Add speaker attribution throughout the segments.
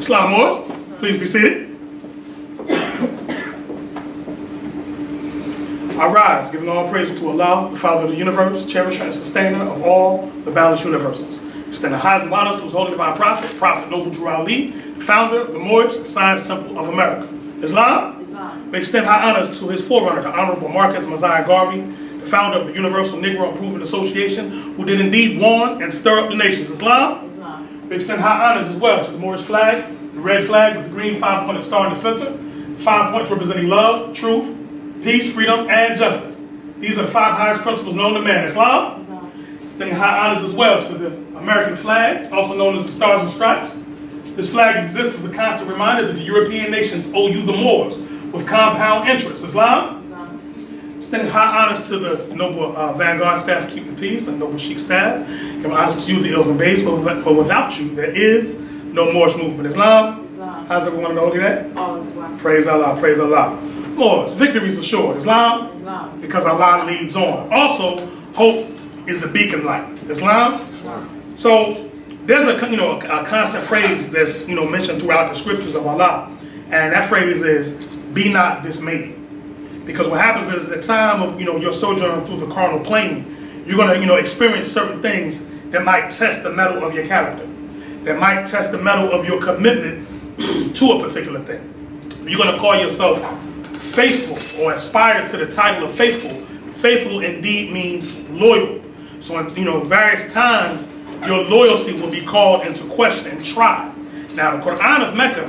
Speaker 1: Islam Moors, please be seated. I rise, giving all praise to Allah, the Father of the universe, cherisher and sustainer of all the boundless universes. Extend the highest of honors to his holy divine prophet, Prophet Noble Drew Ali, founder of the Moorish Science Temple of America. Islam?
Speaker 2: Islam.
Speaker 1: We extend high honors to his forerunner, the Honorable Marcus Mosiah Garvey, the founder of the Universal Negro Improvement Association, who did indeed warn and stir up the nations. Islam?
Speaker 2: Islam.
Speaker 1: We extend high honors as well to the Moorish flag, the red flag with the green 5-pointed star in the center, 5 points representing love, truth, peace, freedom, and justice. These are the 5 highest principles known to man. Islam? Extending high honors as well to the American flag, also known as the Stars and Stripes. This flag exists as a constant reminder that the European nations owe you the Moors with compound interests. Islam? Extending high honors to the noble Vanguard staff keeping the peace and noble Sheik staff. Giving honors to you, the ills and babes, for without you, there is no Moorish movement. Islam? How's everyone in the holy day?
Speaker 2: All is well.
Speaker 1: Praise Allah, praise Allah. Moors, victory is assured. Islam?
Speaker 2: Islam.
Speaker 1: Because Allah leads on. Also, hope is the beacon light. Islam? So there's a constant phrase that's mentioned throughout the scriptures of Allah, and that phrase is "Be not dismayed," because what happens is at the time of your sojourn through the carnal plane, you're gonna experience certain things that might test the metal of your character, that might test the metal of your commitment to a particular thing. You're gonna call yourself faithful or aspire to the title of faithful. Faithful indeed means loyal. So in various times, your loyalty will be called into question and tried. Now the Quran of Mecca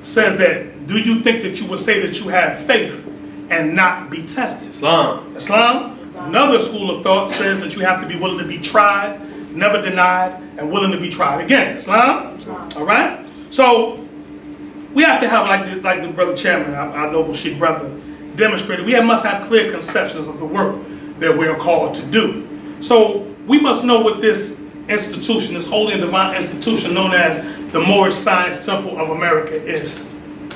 Speaker 1: says that, do you think that you would say that you have faith and not be tested?
Speaker 3: Islam.
Speaker 1: Islam? Another school of thought says that you have to be willing to be tried, never denied, and willing to be tried again. Islam? All right? So we have to have, like the brother chairman, our noble Sheik brother, demonstrated, we must have clear conceptions of the work that we are called to do. So we must know what this institution, this holy and divine institution known as the Moorish Science Temple of America is.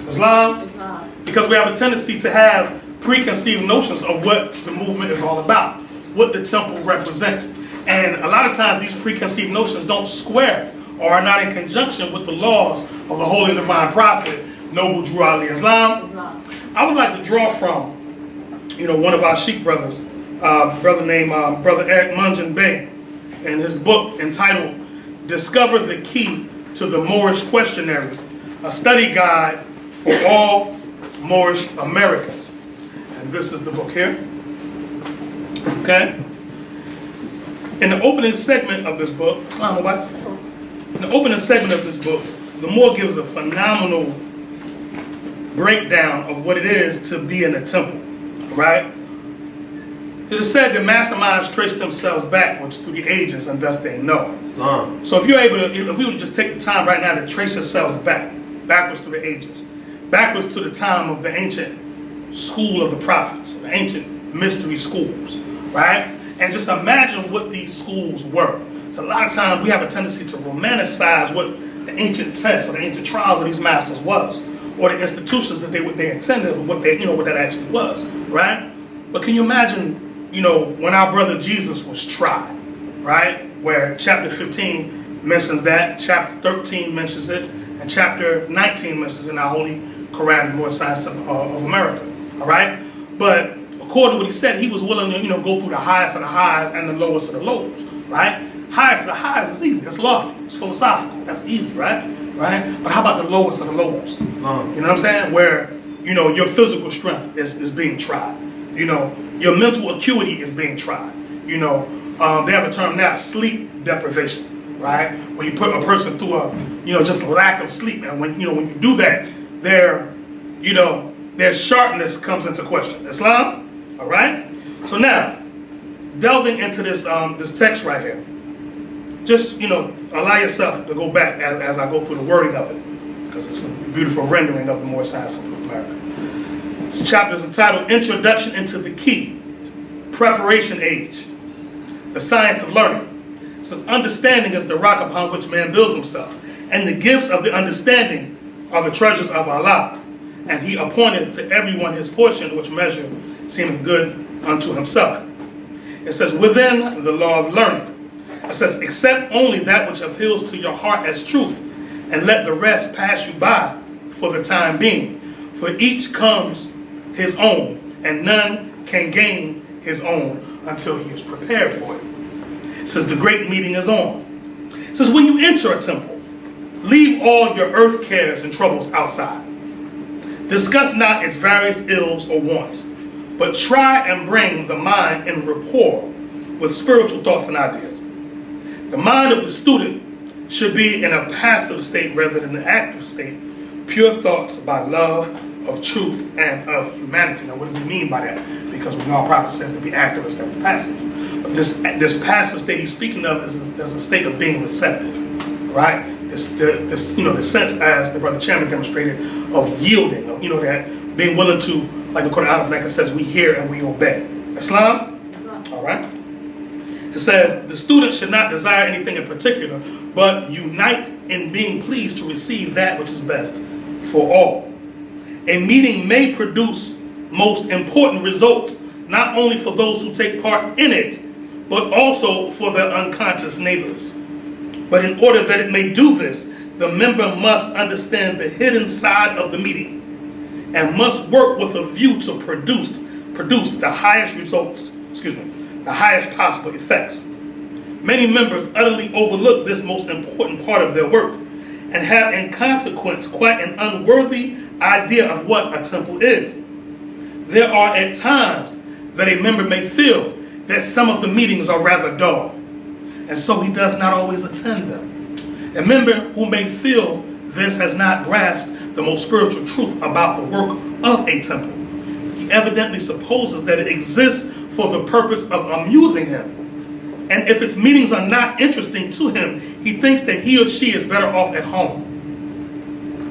Speaker 1: Islam?
Speaker 2: Islam.
Speaker 1: Because we have a tendency to have preconceived notions of what the movement is all about, what the temple represents. And a lot of times these preconceived notions don't square or are not in conjunction with the laws of the holy and divine prophet, Noble Drew Ali. Islam?
Speaker 2: Islam.
Speaker 1: I would like to draw from, one of our Sheik brothers, brother named Brother Eric Munjan Bey, in his book entitled Discover the Key to the Moorish Questionary, a study guide for all Moorish Americans. And this is the book here. Okay? In the opening segment of this book, in the opening segment of this book, the Moor gives a phenomenal breakdown of what it is to be in a temple, right? It is said that masterminds trace themselves backwards through the ages, and thus they know. So if you're able to, if we would just take the time right now to trace yourselves backwards through the ages, backwards to the time of the ancient school of the prophets, the ancient mystery schools, right? And just imagine what these schools were. So a lot of times we have a tendency to romanticize what the ancient texts or the ancient trials of these masters was, or the institutions that they attended, or what that actually was, right? But can you imagine, when our brother Jesus was tried, right? Where chapter 15 mentions that, chapter 13 mentions it, and chapter 19 mentions it in our holy Quran, the Moorish Science of America, all right? But according to what he said, he was willing to, go through the highest of the highs and the lowest of the lows, right? Highest of the highs is easy, it's lofty, it's philosophical, that's easy, right? But how about the lowest of the lows? You know what I'm saying? Where, your physical strength is being tried. Your mental acuity is being tried. They have a term now, sleep deprivation, right? When you put a person through a, just lack of sleep. And when you do that, their sharpness comes into question. Islam? All right? So now, delving into this text right here, just, allow yourself to go back as I go through the wording of it, because it's a beautiful rendering of the Moorish Science of America. This chapter is entitled Introduction into the Key, Preparation Age, the Science of Learning. It says, understanding is the rock upon which man builds himself, and the gifts of the understanding are the treasures of Allah. And he appointed to everyone his portion, which measure seemeth good unto himself. It says, within the law of learning, it says, accept only that which appeals to your heart as truth, and let the rest pass you by for the time being. For each comes his own, and none can gain his own until he is prepared for it. It says the great meeting is on. It says when you enter a temple, leave all your earth cares and troubles outside. Discuss not its various ills or wants, but try and bring the mind in rapport with spiritual thoughts and ideas. The mind of the student should be in a passive state rather than an active state, pure thoughts by love of truth and of humanity. Now, what does he mean by that? Because we know our prophet says to be active instead of passive. But this passive state he's speaking of is a state of being receptive, right? The sense, as the brother chairman demonstrated, of yielding, of that being willing to, like the Quran of Mecca says, we hear and we obey. Islam? All right. It says the student should not desire anything in particular, but unite in being pleased to receive that which is best for all. A meeting may produce most important results, not only for those who take part in it, but also for their unconscious neighbors. But in order that it may do this, the member must understand the hidden side of the meeting and must work with a view to produce the highest results, the highest possible effects. Many members utterly overlook this most important part of their work and have in consequence quite an unworthy idea of what a temple is. There are at times that a member may feel that some of the meetings are rather dull, and so he does not always attend them. A member who may feel this has not grasped the most spiritual truth about the work of a temple. He evidently supposes that it exists for the purpose of amusing him. And if its meetings are not interesting to him, he thinks that he or she is better off at home.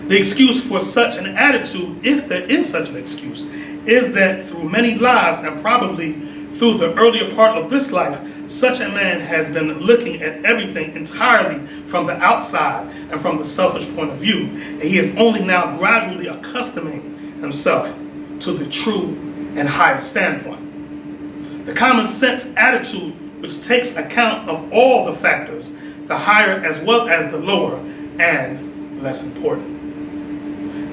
Speaker 1: The excuse for such an attitude, if there is such an excuse, is that through many lives, and probably through the earlier part of this life, such a man has been looking at everything entirely from the outside and from the selfish point of view, and he is only now gradually accustoming himself to the true and higher standpoint. The common sense attitude, which takes account of all the factors, the higher as well as the lower and less important.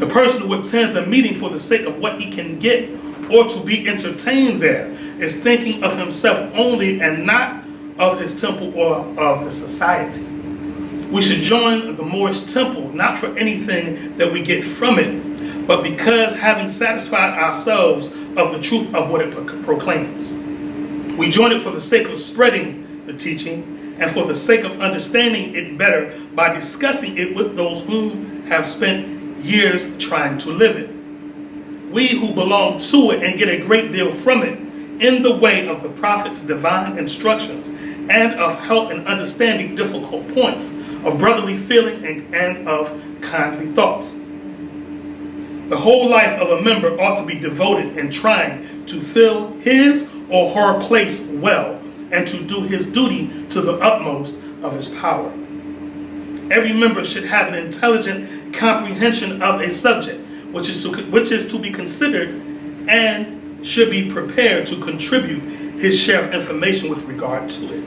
Speaker 1: The person who attends a meeting for the sake of what he can get or to be entertained there is thinking of himself only and not of his temple or of the society. We should join the Moorish temple not for anything that we get from it, but because having satisfied ourselves of the truth of what it proclaims. We join it for the sake of spreading the teaching and for the sake of understanding it better by discussing it with those who have spent years trying to live it. We who belong to it and get a great deal from it in the way of the prophet's divine instructions and of help in understanding difficult points, of brotherly feeling and of kindly thoughts. The whole life of a member ought to be devoted in trying to fill his or her place well and to do his duty to the utmost of his power. Every member should have an intelligent comprehension of a subject, which is to be considered, and should be prepared to contribute his share of information with regard to it.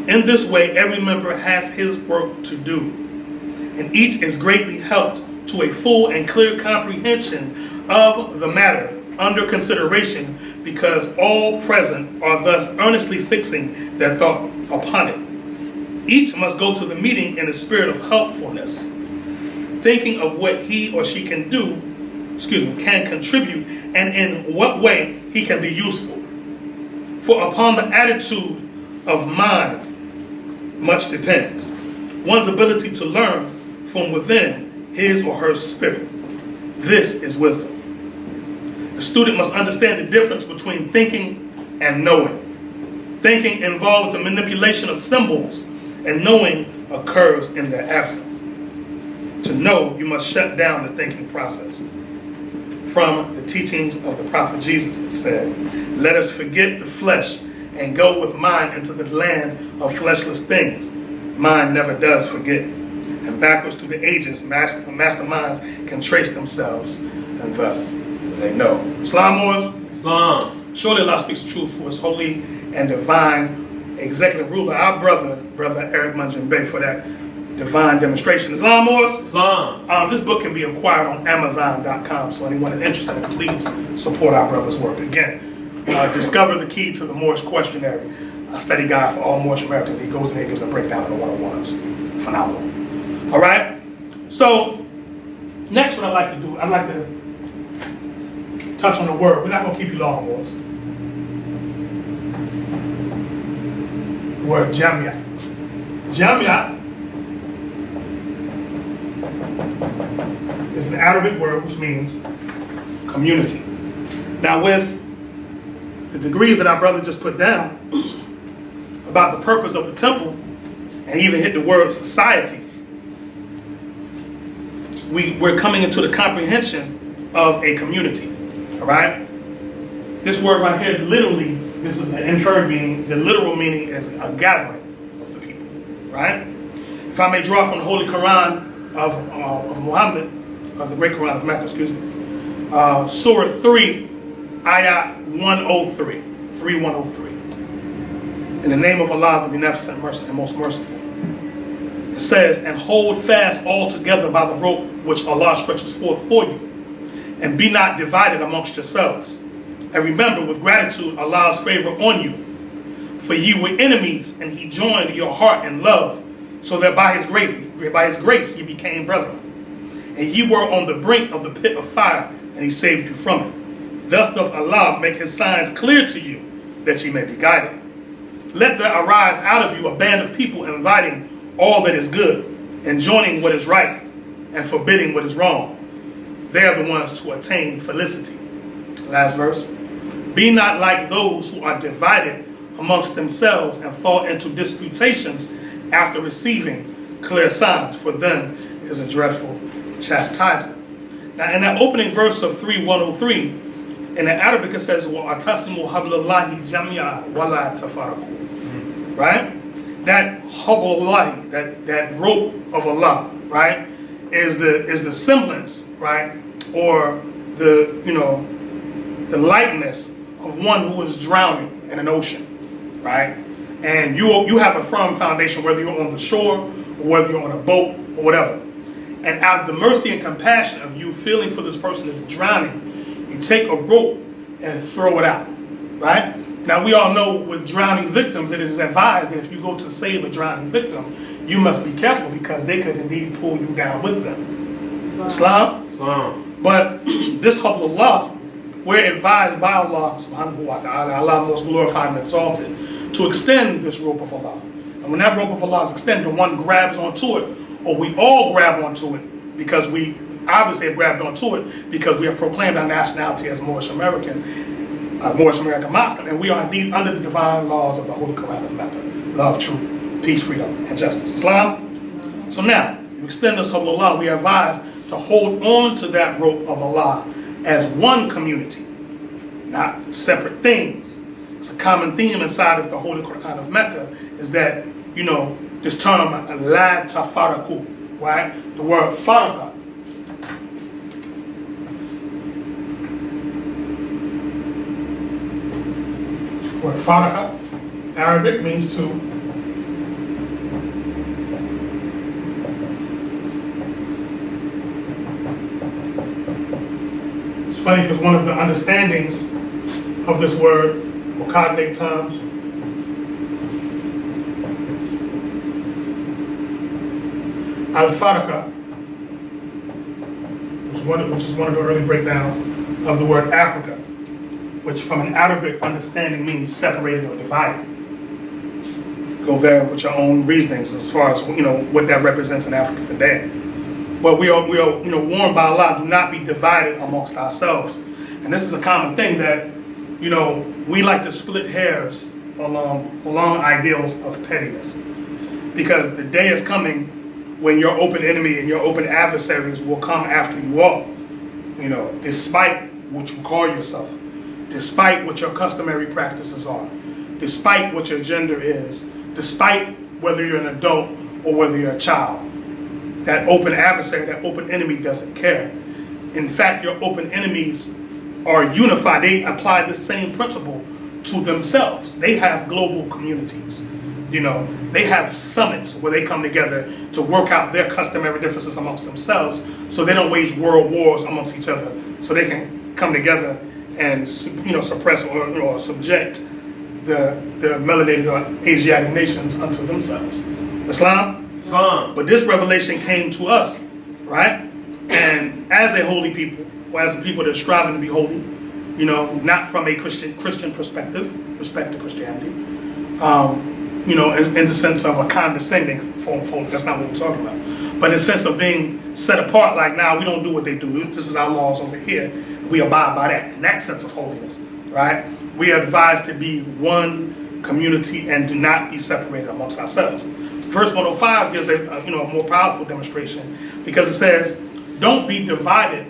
Speaker 1: In this way, every member has his work to do, and each is greatly helped to a full and clear comprehension of the matter under consideration, because all present are thus earnestly fixing their thought upon it. Each must go to the meeting in a spirit of helpfulness, thinking of what he or she can do, can contribute, and in what way he can be useful. For upon the attitude of mind much depends. One's ability to learn from within his or her spirit. This is wisdom. The student must understand the difference between thinking and knowing. Thinking involves the manipulation of symbols, and knowing occurs in their absence. To know, you must shut down the thinking process. From the teachings of the prophet Jesus, it said, "Let us forget the flesh and go with mind into the land of fleshless things." Mind never does forget. And backwards through the ages, masterminds can trace themselves, and thus they know. Islam, Moors?
Speaker 2: Islam.
Speaker 1: Surely Allah speaks the truth for his holy and divine executive ruler, our brother Eric Munjin Bey, for that divine demonstration. Islam, Moors?
Speaker 2: Islam.
Speaker 1: This book can be acquired on Amazon.com, so anyone is interested, please support our brother's work. Again, discover the key to the Moorish questionnaire, a study guide for all Moorish Americans. He goes in there and gives a breakdown of the one-on-ones. Phenomenal. All right? So, next what I'd like to do, I'd like to touch on the word. We're not going to keep you long, Moors. The word jamia. Jamia is an Arabic word which means community. Now with the degrees that our brother just put down about the purpose of the temple, and even hit the word society, we're coming into the comprehension of a community, all right? This word right here, literally, this is the inferred meaning, the literal meaning is a gathering of the people, right? If I may draw from the Holy Quran of Muhammad, of the Great Quran of Mecca, excuse me, Surah 3, Ayah 103, 3103. In the name of Allah, the Beneficent, Merciful, and Most Merciful. It says, and hold fast all together by the rope which Allah stretches forth for you, and be not divided amongst yourselves. And remember with gratitude Allah's favor on you. For ye were enemies, and he joined your heart in love, so that by his grace ye became brethren. And ye were on the brink of the pit of fire, and he saved you from it. Thus doth Allah make his signs clear to you, that ye may be guided. Let there arise out of you a band of people inviting all that is good, enjoining what is right, and forbidding what is wrong. They are the ones to attain felicity. Last verse. Be not like those who are divided amongst themselves and fall into disputations after receiving clear signs. For them is a dreadful chastisement. Now in that opening verse of 3:103, in the Arabic it says, وَأَتَصِمُوا حَبْلَ اللَّهِ جَمِيعًا وَلَا تَفَرَّقُوا. Right? That hablullahi, that rope of Allah, right, is the semblance, right, or the the likeness of one who is drowning in an ocean, right? And you have a firm foundation, whether you're on the shore or whether you're on a boat or whatever. And out of the mercy and compassion of you feeling for this person that's drowning, you take a rope and throw it out, right? Now we all know with drowning victims, it is advised that if you go to save a drowning victim, you must be careful because they could indeed pull you down with them. Islam?
Speaker 2: Islam.
Speaker 1: But this hablullah, we're advised by Allah subhanahu wa ta'ala, Allah most glorified and exalted, to extend this rope of Allah. And when that rope of Allah is extended, one grabs onto it, or we all grab onto it, because we obviously have grabbed onto it because we have proclaimed our nationality as Moorish American Muslim, and we are indeed under the divine laws of the Holy Quran of Mecca. Love, truth, peace, freedom, and justice. Islam? So now, you extend this hablullah, we are advised to hold on to that rope of Allah as one community, not separate things. It's a common theme inside of the Holy Quran of Mecca, is that, this term, la tafaraku, right? The word faraka. Word faraka, Arabic, means to It's funny because one of the understandings of this word, or cognate terms, al-faraka, which is one of the early breakdowns of the word Africa, which from an Arabic understanding means separated or divided. Go there with your own reasonings as far as what that represents in Africa today. But we are warned by Allah, do not be divided amongst ourselves. And this is a common thing that we like to split hairs along ideals of pettiness, because the day is coming when your open enemy and your open adversaries will come after you all. Despite what you call yourself, despite what your customary practices are, despite what your gender is, despite whether you're an adult or whether you're a child. That open adversary, that open enemy doesn't care. In fact, your open enemies are unified. They apply the same principle to themselves. They have global communities. they have summits where they come together to work out their customary differences amongst themselves, so they don't wage world wars amongst each other, so they can come together and suppress or subject the melanated or Asiatic nations unto themselves. Islam? But this revelation came to us, right? And as a holy people, or as a people that are striving to be holy, not from a Christian perspective, respect to Christianity, in the sense of a condescending form of holiness. That's not what we're talking about. But in the sense of being set apart, like, now we don't do what they do. This is our laws over here. We abide by that, in that sense of holiness, right? We are advised to be one community and do not be separated amongst ourselves. Verse 105 gives a more powerful demonstration, because it says, don't be divided,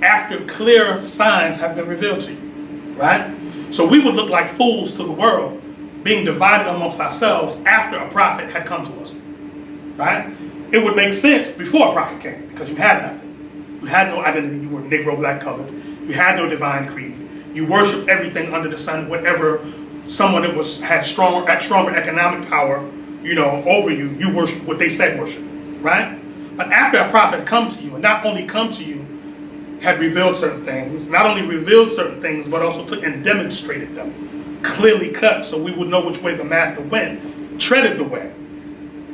Speaker 1: after clear signs have been revealed to you, right? So we would look like fools to the world, being divided amongst ourselves after a prophet had come to us, right? It would make sense before a prophet came, because you had nothing. You had no identity. You were Negro, black, colored. You had no divine creed. You worshiped everything under the sun, whatever someone that had stronger economic power, over you, you worship what they said worship, right? But after a prophet come to you, and not only come to you, had revealed certain things, not only revealed certain things, but also took and demonstrated them, clearly cut, so we would know which way the master went, treaded the way.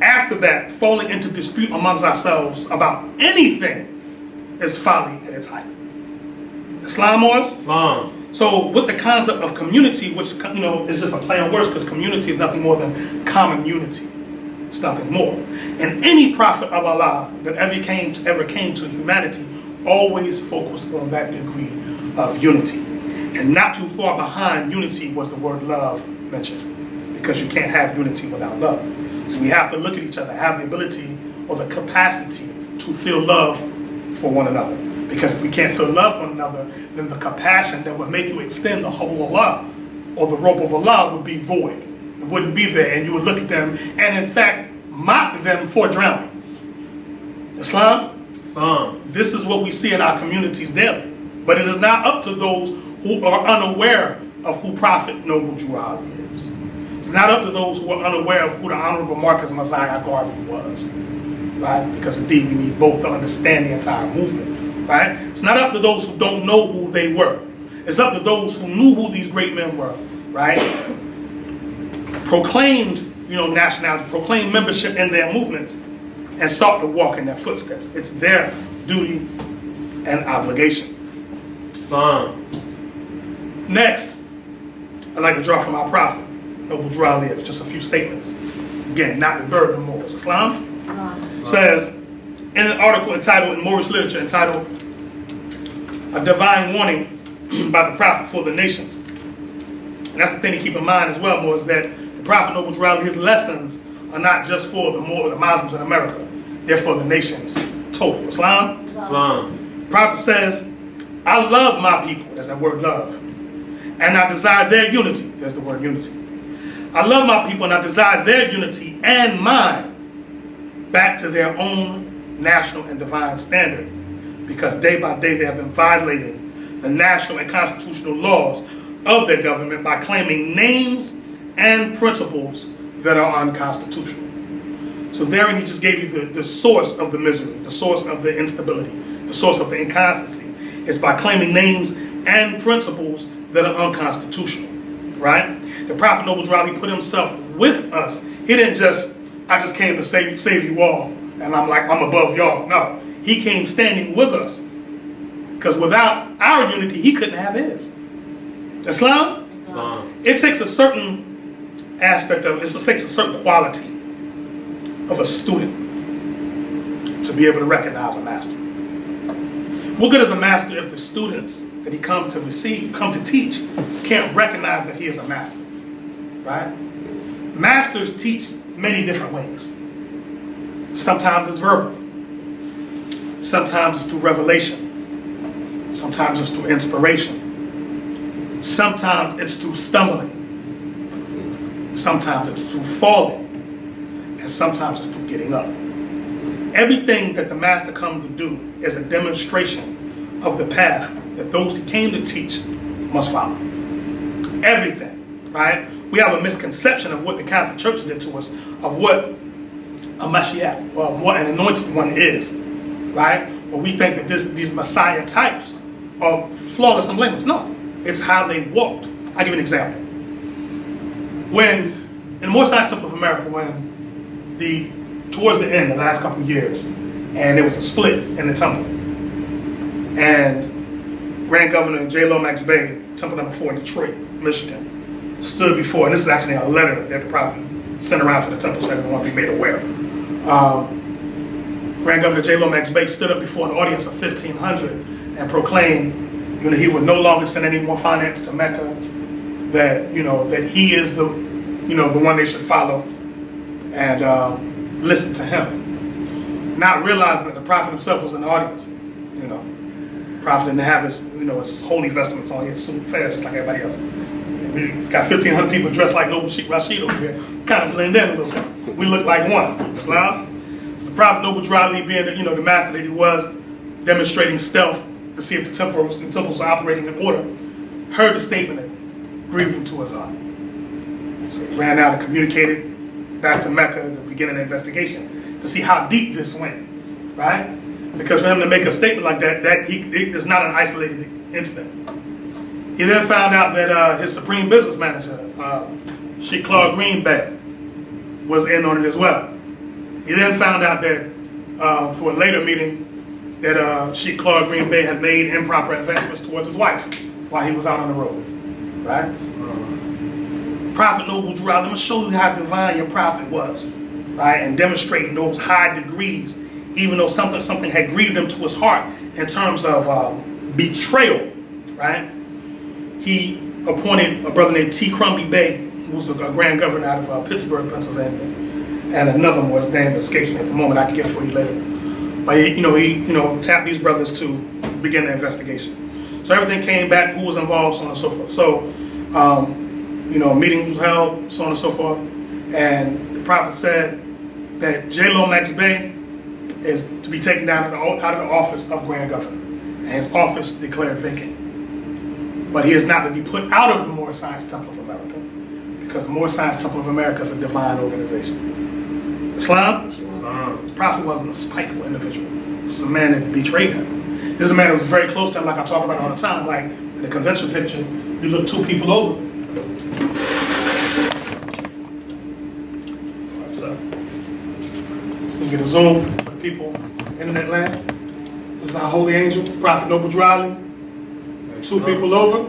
Speaker 1: After that, falling into dispute amongst ourselves about anything is folly at its height. Islam was? Islam. So with the concept of community, which is just a play on words, because community is nothing more than common unity. It's nothing more. And any prophet of Allah that ever came to humanity always focused on that degree of unity. And not too far behind unity was the word love mentioned, because you can't have unity without love. So we have to look at each other, have the ability or the capacity to feel love for one another. Because if we can't feel love for one another, then the compassion that would make you extend the whole of Allah or the rope of Allah would be void. It wouldn't be there, and you would look at them and in fact mock them for drowning. Islam? This is what we see in our communities daily. But it is not up to those who are unaware of who Prophet Noble Drew Ali is. It's not up to those who are unaware of who the Honorable Marcus Mosiah Garvey was, right? Because indeed we need both to understand the entire movement, right? It's not up to those who don't know who they were. It's up to those who knew who these great men were, right? Proclaimed, nationality, proclaimed membership in their movements, and sought to walk in their footsteps. It's their duty and obligation. Next, I'd like to draw from our prophet, Noble Drew Ali, just a few statements. Again, not the burden of morals. Islam says, in an article entitled, in Moorish literature, entitled, A Divine Warning by the Prophet for the Nations. And that's the thing to keep in mind as well, more, is that the Prophet Noble Drew Ali, his lessons are not just for the Muslims in America, they're for the nations total. Islam? The Prophet says, I love my people, that's that word love, and I desire their unity, there's the word unity. I love my people and I desire their unity and mine back to their own national and divine standard, because day by day they have been violating the national and constitutional laws of their government by claiming names and principles that are unconstitutional. So therein he just gave you the source of the misery, the source of the instability, the source of the inconstancy. It's by claiming names and principles that are unconstitutional, right? The Prophet Noble Drew Ali put himself with us. He didn't just, I just came to save you all, and I'm above y'all. No, he came standing with us, because without our unity, he couldn't have his. Islam? It takes a certain aspect of, it takes a certain quality of a student to be able to recognize a master. What good is a master if the students that he come to teach, can't recognize that he is a master, right? Masters teach many different ways. Sometimes it's verbal. Sometimes it's through revelation. Sometimes it's through inspiration. Sometimes it's through stumbling. Sometimes it's through falling. And sometimes it's through getting up. Everything that the master comes to do is a demonstration of the path that those he came to teach must follow. Everything, right? we have a misconception of what the Catholic Church did to us, of what a Mashiach, or what an anointed one is, right? Or we think that these Messiah types are flawless and blameless. No, it's how they walked. I'll give you an example. When, in the More Science Temple of America, towards the end, the last couple of years, and there was a split in the temple, and Grand Governor J. Lomax Bey, Temple Number 4 in Detroit, Michigan, stood before, and this is actually a letter that the prophet sent around to the temple so everyone be made aware. Grand Governor J. Lomax Bey stood up before an audience of 1,500 and proclaimed, he would no longer send any more finance to Mecca, that that he is the one they should follow, and listen to him. Not realizing that the prophet himself was in the audience. The prophet didn't have his holy vestments on, his suit fast just like everybody else. We got 1,500 people dressed like Noble Sheik Rashid over here, kind of blend in a little bit. We look like one. Islam. So the prophet Noble Drew Ali, being the master that he was, demonstrating stealth to see if the temples were operating in order, heard the statement that grieved him to his heart. So he ran out and communicated back to Mecca to begin an investigation to see how deep this went, right? Because for him to make a statement like that, it is not an isolated incident. He then found out that his supreme business manager, Sheik Heru Ranesi-El, was in on it as well. He then found out that through a later meeting that Sheik Heru Ranesi-El had made improper advancements towards his wife while he was out on the road, right? Prophet Noble Drew out, let me show you how divine your prophet was, right? And demonstrating those high degrees, even though something had grieved him to his heart in terms of betrayal, right? He appointed a brother named T. Crumby Bey, who was a grand governor out of Pittsburgh, Pennsylvania, and another one, his name escapes me at the moment. I can get it for you later. But he tapped these brothers to begin the investigation. So everything came back, who was involved, so on and so forth. So, meetings was held, so on and so forth, and the prophet said that J. Lomax Bey is to be taken down out of the office of Grand Governor, and his office declared vacant. But he is not to be put out of the More Science Temple of America, because the More Science Temple of America is a divine organization. Islam? His prophet wasn't a spiteful individual. This is a man that betrayed him. This is a man that was very close to him, like I talk about all the time. Like in the convention picture, you look two people over. So, we get a zoom for the people, internet land. This is our holy angel, Prophet Noble Drew Ali. Two people over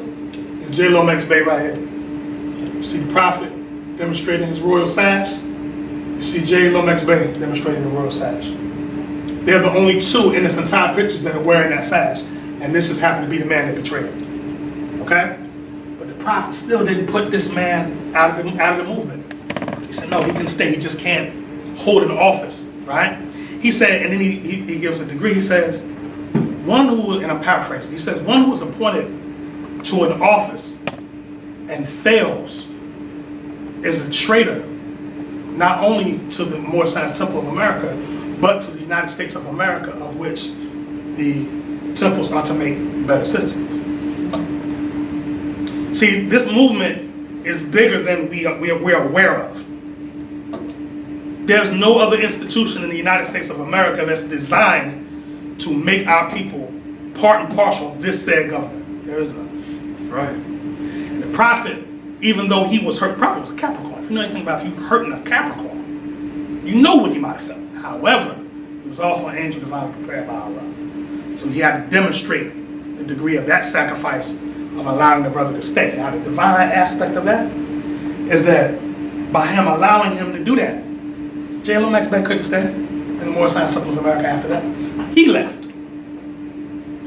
Speaker 1: is J. Lomax Bey right here. You see the prophet demonstrating his royal sash. You see J. Lomax Bey demonstrating the royal sash. They're the only two in this entire pictures that are wearing that sash. And this just happened to be the man that betrayed him. Okay? But the prophet still didn't put this man out of the movement. He said, no, he can stay. He just can't hold an office. Right? He said, and then he gives a degree. He says, one who, and I'm paraphrasing, he says, one who is appointed to an office and fails is a traitor, not only to the More Science Temple of America, but to the United States of America, of which the temples are to make better citizens. See, this movement is bigger than we're aware of. There's no other institution in the United States of America that's designed to make our people part and parcel of this said government. There is none. Right. And the prophet, even though he was hurt, the prophet was a Capricorn. If you know anything about if you hurting a Capricorn, you know what he might have felt. However, he was also an angel divinely prepared by Allah. So he had to demonstrate the degree of that sacrifice of allowing the brother to stay. Now the divine aspect of that is that by him allowing him to do that, J. Lomax Bey couldn't stay in the More Science Temple of America after that. He left.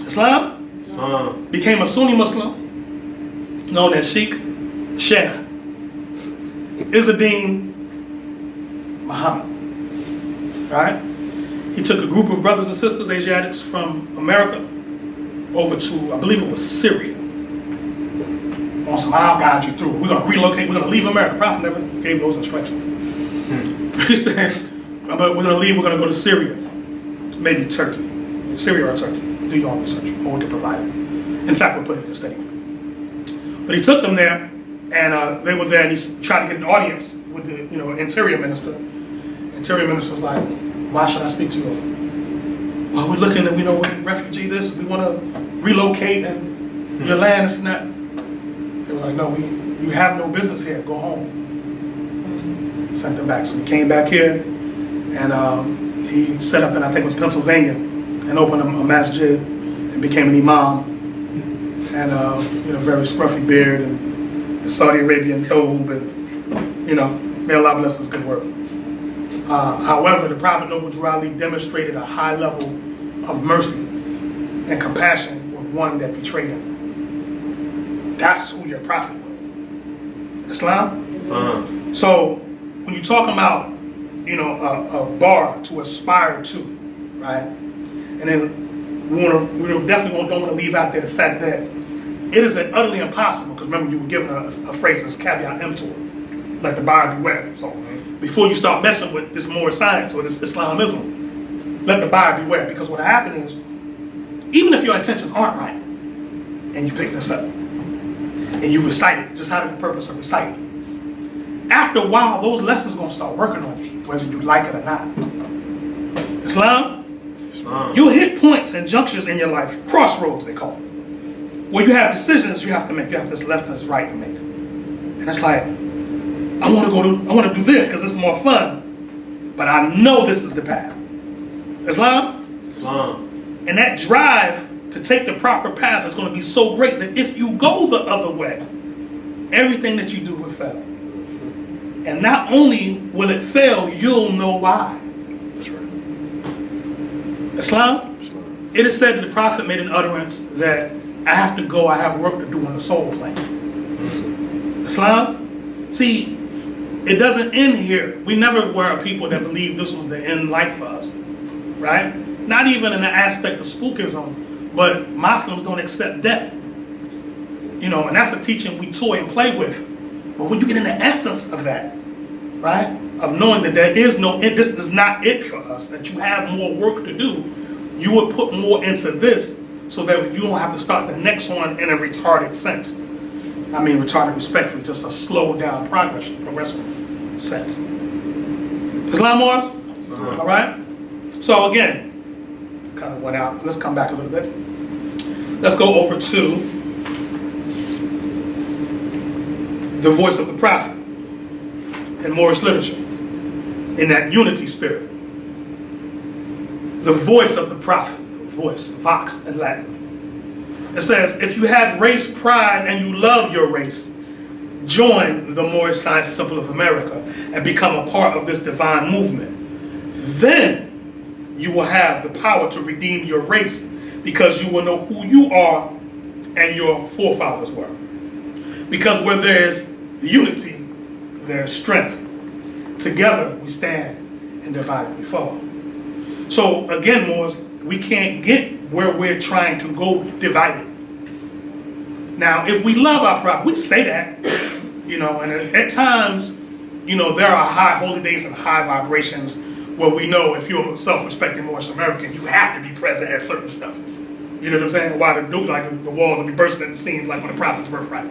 Speaker 1: Islam became a Sunni Muslim known as Sheik Izzeddin Muhammad. Right? He took a group of brothers and sisters, Asiatics from America, over to, I believe it was Syria. On some, I'll guide you through. We're going to relocate, we're going to leave America. The prophet never gave those instructions. He said, but we're going to leave, we're going to go to Syria. Maybe Turkey. Syria or Turkey. Do your own research, or we can provide it. In fact, we'll put it in the study. But he took them there, And they were there, and he tried to get an audience with the interior minister. Interior minister was like, "Why should I speak to you?" "Well, we're looking and we're refugee this. We want to relocate and your land is not." They were like, "No, you have no business here. Go home." Sent them back. So we came back here, and he set up in, I think it was Pennsylvania, and opened a masjid and became an imam. And very scruffy beard and the Saudi Arabian thobe, and may Allah bless his good work. However, the Prophet Noble Drew Ali demonstrated a high level of mercy and compassion with one that betrayed him. That's who your Prophet was. Islam?
Speaker 2: Islam.
Speaker 1: So when you talk about a bar to aspire to, right? And then we definitely don't want to leave out there the fact that it is utterly impossible, because remember you were given a phrase as caveat emptor, like the buyer beware. So before you start messing with this more science or this Islamism, let the buyer beware, because what happened is, even if your intentions aren't right, and you pick this up, and you recite it, just out of the purpose of reciting, after a while, those lessons are going to start working on you, whether you like it or not. Islam? You'll hit points and junctures in your life, crossroads they call it, where you have decisions you have to make. You have this left and this right to make. And it's like, I want to do this because it's more fun, but I know this is the path. Islam? And that drive to take the proper path is going to be so great that if you go the other way, everything that you do will fail. And not only will it fail, you'll know why.
Speaker 2: That's right.
Speaker 1: Islam? It is said that the Prophet made an utterance that I have to go, I have work to do on the soul plane. Islam? See, it doesn't end here. We never were a people that believed this was the end life for us, right? Not even in the aspect of spookism, but Muslims don't accept death. And that's a teaching we toy and play with. But when you get in the essence of that, right, of knowing that there is no, this is not it for us, that you have more work to do, you would put more into this so that you don't have to start the next one in a retarded sense. I mean retarded respectfully, just a slowed down progressive sense. Islam was? All right? So again, kind of went out. Let's come back a little bit. Let's go over to the voice of the Prophet in Moorish literature, in that unity spirit. The voice of the Prophet, the voice, vox in Latin. It says, if you have race pride and you love your race, join the Moorish Science Temple of America and become a part of this divine movement. Then you will have the power to redeem your race, because you will know who you are and your forefathers were. Because where there's unity, there's strength. Together we stand, and divided we fall. So again, Moors, we can't get where we're trying to go divided. Now, if we love our Prophet, we say that, and at times, there are high holy days and high vibrations where we know if you're a self-respecting Moorish American, you have to be present at certain stuff. You know what I'm saying? Why the walls will be bursting at the seams like when the Prophet's birthright.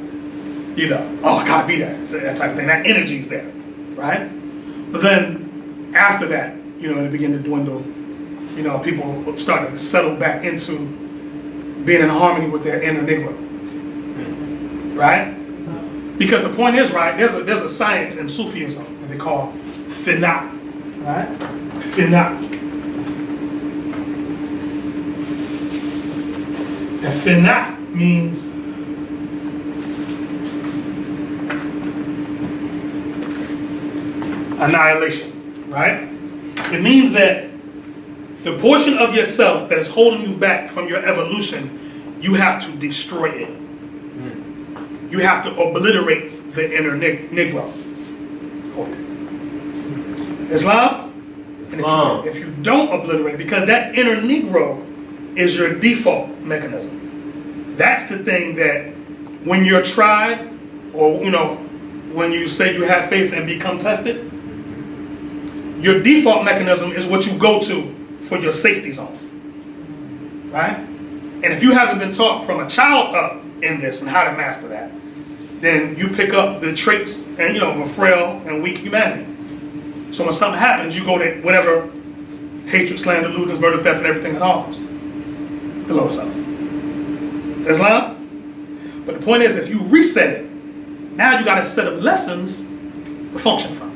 Speaker 1: Oh, I gotta be there. That type of thing. That energy's there, right? But then after that, it began to dwindle. People start to settle back into being in harmony with their inner Negro, right? Because the point is, right, there's a science in Sufism that they call finna, right? Finna. And finna means annihilation, right? It means that the portion of yourself that is holding you back from your evolution, you have to destroy it. You have to obliterate the inner Negro. Islam? And if you don't obliterate, because that inner Negro is your default mechanism. That's the thing that when you're tried, or when you say you have faith and become tested, your default mechanism is what you go to for your safety zone, right? And if you haven't been taught from a child up in this and how to master that, then you pick up the traits and of a frail and weak humanity. So when something happens, you go to whatever hatred, slander, lewdness, murder, theft, and everything that harms the lower self. Islam? But the point is, if you reset it, now you got a set of lessons to function from.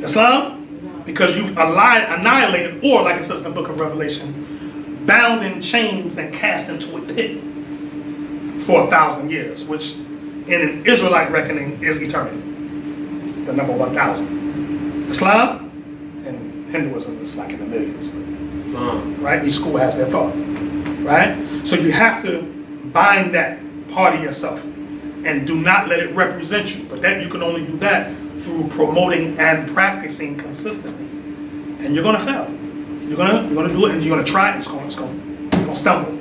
Speaker 1: Islam? Because you've annihilated, or like it says in the book of Revelation, bound in chains and cast into a pit for 1,000 years, which in an Israelite reckoning is eternity. The number 1,000. Islam and Hinduism is like in the millions. Right? Each school has their thought. Right? So you have to bind that part of yourself and do not let it represent you. But that you can only do that through promoting and practicing consistently. And you're gonna fail. You're gonna do it and you're gonna try it, you're gonna stumble.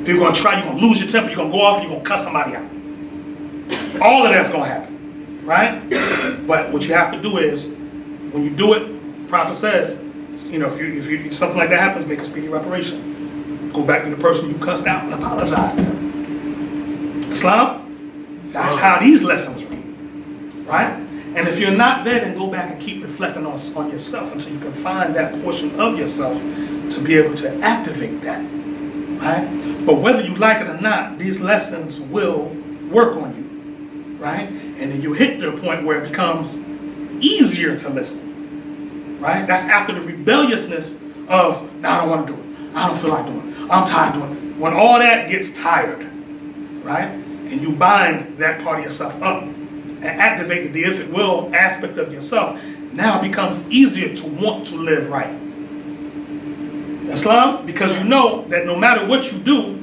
Speaker 1: You're gonna try, you're gonna lose your temper, you're gonna go off and you're gonna cuss somebody out. All of that's gonna happen. Right? But what you have to do is, when you do it, the prophet says, if you something like that happens, make a speedy reparation. Go back to the person you cussed out and apologize to them. Islam? That's how these lessons read. Right? And if you're not there, then go back and keep reflecting on yourself until you can find that portion of yourself to be able to activate that. Right? But whether you like it or not, these lessons will work on you. Right? And then you hit the point where it becomes easier to listen. Right? That's after the rebelliousness of, no, I don't want to do it. I don't feel like doing it. I'm tired of doing it. When all that gets tired, right? And you bind that part of yourself up and activate the if it will aspect of yourself, now it becomes easier to want to live right. Islam, because you know that no matter what you do,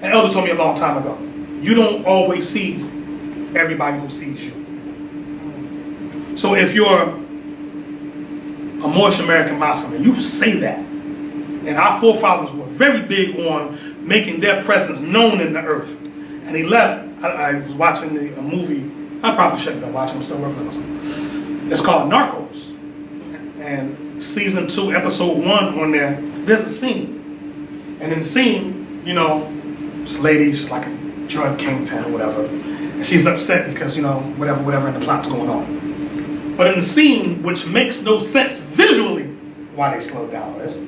Speaker 1: an elder told me a long time ago, you don't always see everybody who sees you. So if you're a Moorish American Muslim and you say that, and our forefathers were very big on making their presence known in the earth, and he left. I was watching a movie. I probably shouldn't have been watching. I'm still working on myself. It's called Narcos, and season 2, episode 1 on there. There's a scene, and in the scene, this lady, she's like a drug kingpin or whatever, and she's upset because whatever in the plot's going on. But in the scene, which makes no sense visually, why they slowed down this,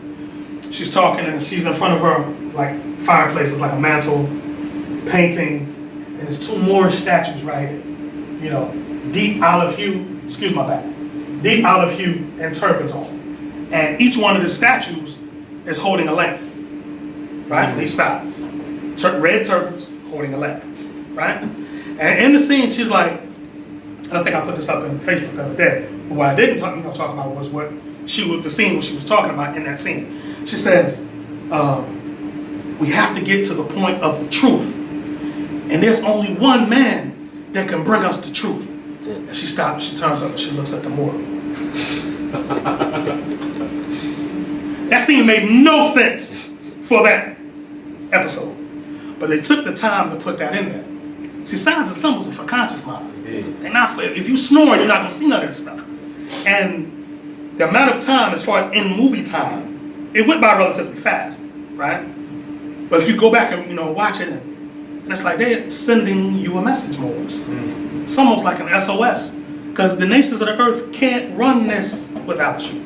Speaker 1: she's talking and she's in front of her like fireplaces, like a mantle, painting, and there's 2 Moorish statues right here. Deep olive hue, deep olive hue and turbans on. And each one of the statues is holding a lamp, right? On each side. Red turbans holding a lamp, right? And in the scene, she's like, and I think I put this up on Facebook the other day, but what I didn't talk about was the scene what she was talking about in that scene. She says, we have to get to the point of the truth. And there's only one man that can bring us the truth. And she stops, she turns up, and she looks at the mortal. That scene made no sense for that episode. But they took the time to put that in there. See, signs and symbols are for conscious mind. They're not for, if you snore, you're not going to see none of this stuff. And the amount of time, as far as in movie time, it went by relatively fast, right? But if you go back and watch it, and it's like they're sending you a message more. It's almost like an SOS, because the nations of the earth can't run this without you.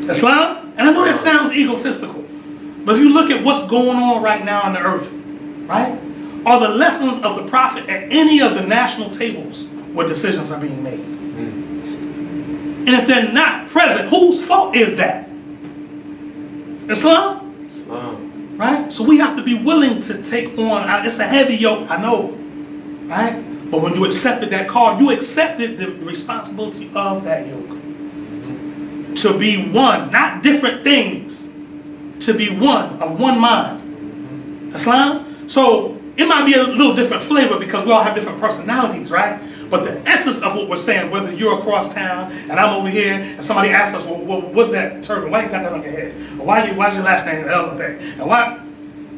Speaker 1: Islam, and I know that sounds egotistical, but if you look at what's going on right now on the earth, right? Are the lessons of the prophet at any of the national tables where decisions are being made? And if they're not present, whose fault is that? Islam? Right? So we have to be willing to take on, it's a heavy yoke, I know, right? But when you accepted that call, you accepted the responsibility of that yoke. To be one, not different things. To be one, of one mind. Islam? So it might be a little different flavor because we all have different personalities, right? But the essence of what we're saying, whether you're across town and I'm over here, and somebody asks us, well, what's that turban? Why you got that on your head? Or why's your last name El? And why?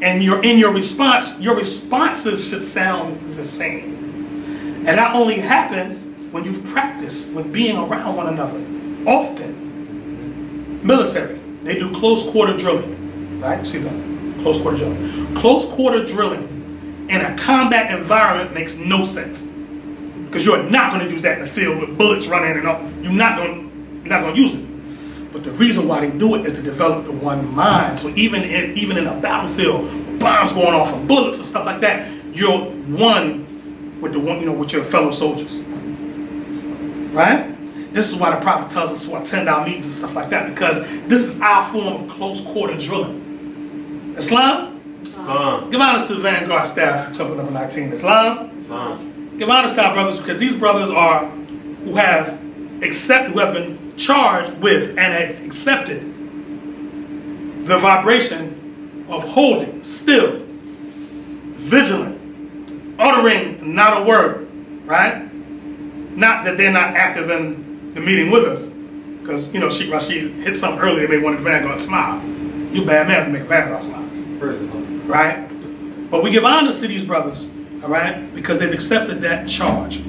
Speaker 1: And in your response, your responses should sound the same. And that only happens when you've practiced with being around one another often. Military, they do close quarter drilling, right? See that? Close quarter drilling. Close quarter drilling in a combat environment makes no sense. Because you're not going to use that in the field with bullets running and all. You're not going to use it. But the reason why they do it is to develop the one mind. So even in a battlefield, with bombs going off and bullets and stuff like that, you're one with with your fellow soldiers. Right? This is why the prophet tells us to attend our meetings and stuff like that, because this is our form of close quarter drilling. Islam?
Speaker 2: Islam.
Speaker 1: Give honors to the Vanguard staff, Temple number 19. Islam?
Speaker 2: Islam.
Speaker 1: Give honors to our brothers, because these brothers are who have been charged with and have accepted the vibration of holding still, vigilant, uttering not a word, right? Not that they're not active in the meeting with us, because Sheik Rashid hit something earlier that made one of the Vanguard smile. You bad man to make Vanguard smile, right? But we give honors to these brothers, all right, because they've accepted that charge,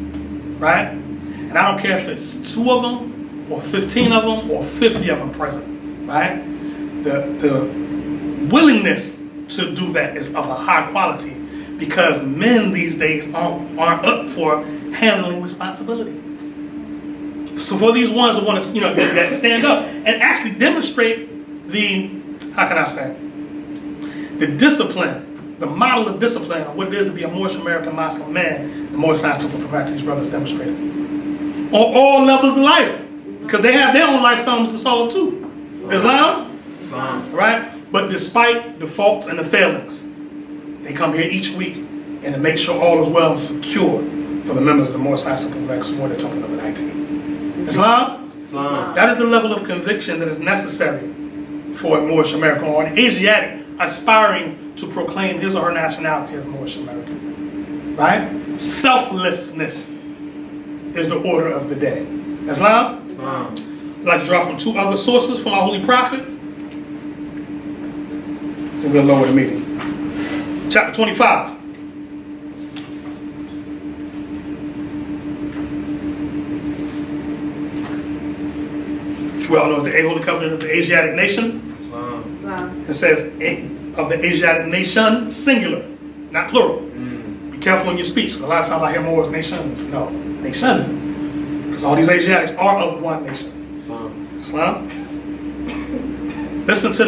Speaker 1: right? And I don't care if it's 2 of them, or 15 of them, or 50 of them present, right? The willingness to do that is of a high quality, because men these days aren't up for handling responsibility. So for these ones who want to, that stand up and actually demonstrate the discipline, the model of discipline of what it is to be a Moorish American Muslim man, the Moorish Science Temple for these brothers demonstrated. On all levels of life. Because they have their own life problems to solve too. Islam? Right? But despite the faults and the failings, they come here each week and to make sure all is well and secure for the members of the Moorish Science Temple for the Temple number 19. Islam? That is the level of conviction that is necessary for a Moorish American or an Asiatic aspiring to proclaim his or her nationality as Moorish American. Right? Selflessness is the order of the day. Islam? I'd like to draw from 2 other sources from our Holy Prophet. And we'll lower the meeting. Chapter 25. Which we all know is the Holy Covenant of the Asiatic nation. Islam. It says of the Asiatic nation, singular, not plural. Be careful in your speech. A lot of times I hear more as nations. No, nation. Because all these Asiatics are of one nation. Islam. Listen to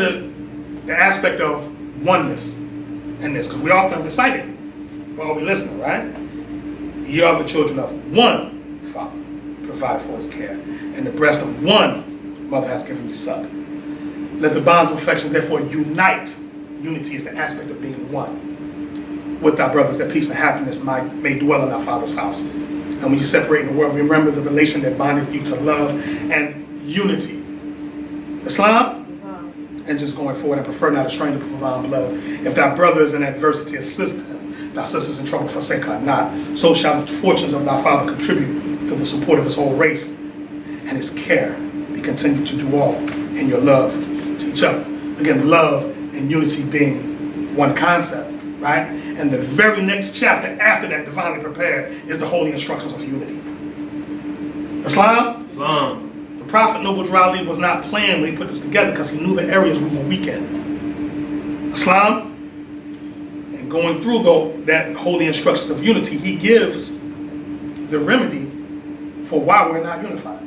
Speaker 1: the aspect of oneness in this, because we often recite it while we listen, right? Ye are the children of one Father, provided for his care, and the breast of one mother has given you suck. Let the bonds of affection therefore unite. Unity is the aspect of being one with our brothers, that peace and happiness may dwell in our Father's house. And when you separate in the world, remember the relation that bindeth you to love and unity. Islam? And just going forward, I prefer not a stranger for divine blood. If thy brother is in adversity, assist him. Thy sister's in trouble, forsake her not. So shall the fortunes of thy father contribute to the support of his whole race. And his care be continued to do all in your love to each other. Again, love and unity being one concept, right? And the very next chapter after that, divinely prepared, is the holy instructions of unity. Islam?
Speaker 2: Islam.
Speaker 1: The Prophet Noble Raleigh was not playing when he put this together, because he knew the areas we were weak in. Islam? And going through, though, that holy instructions of unity, he gives the remedy for why we're not unified.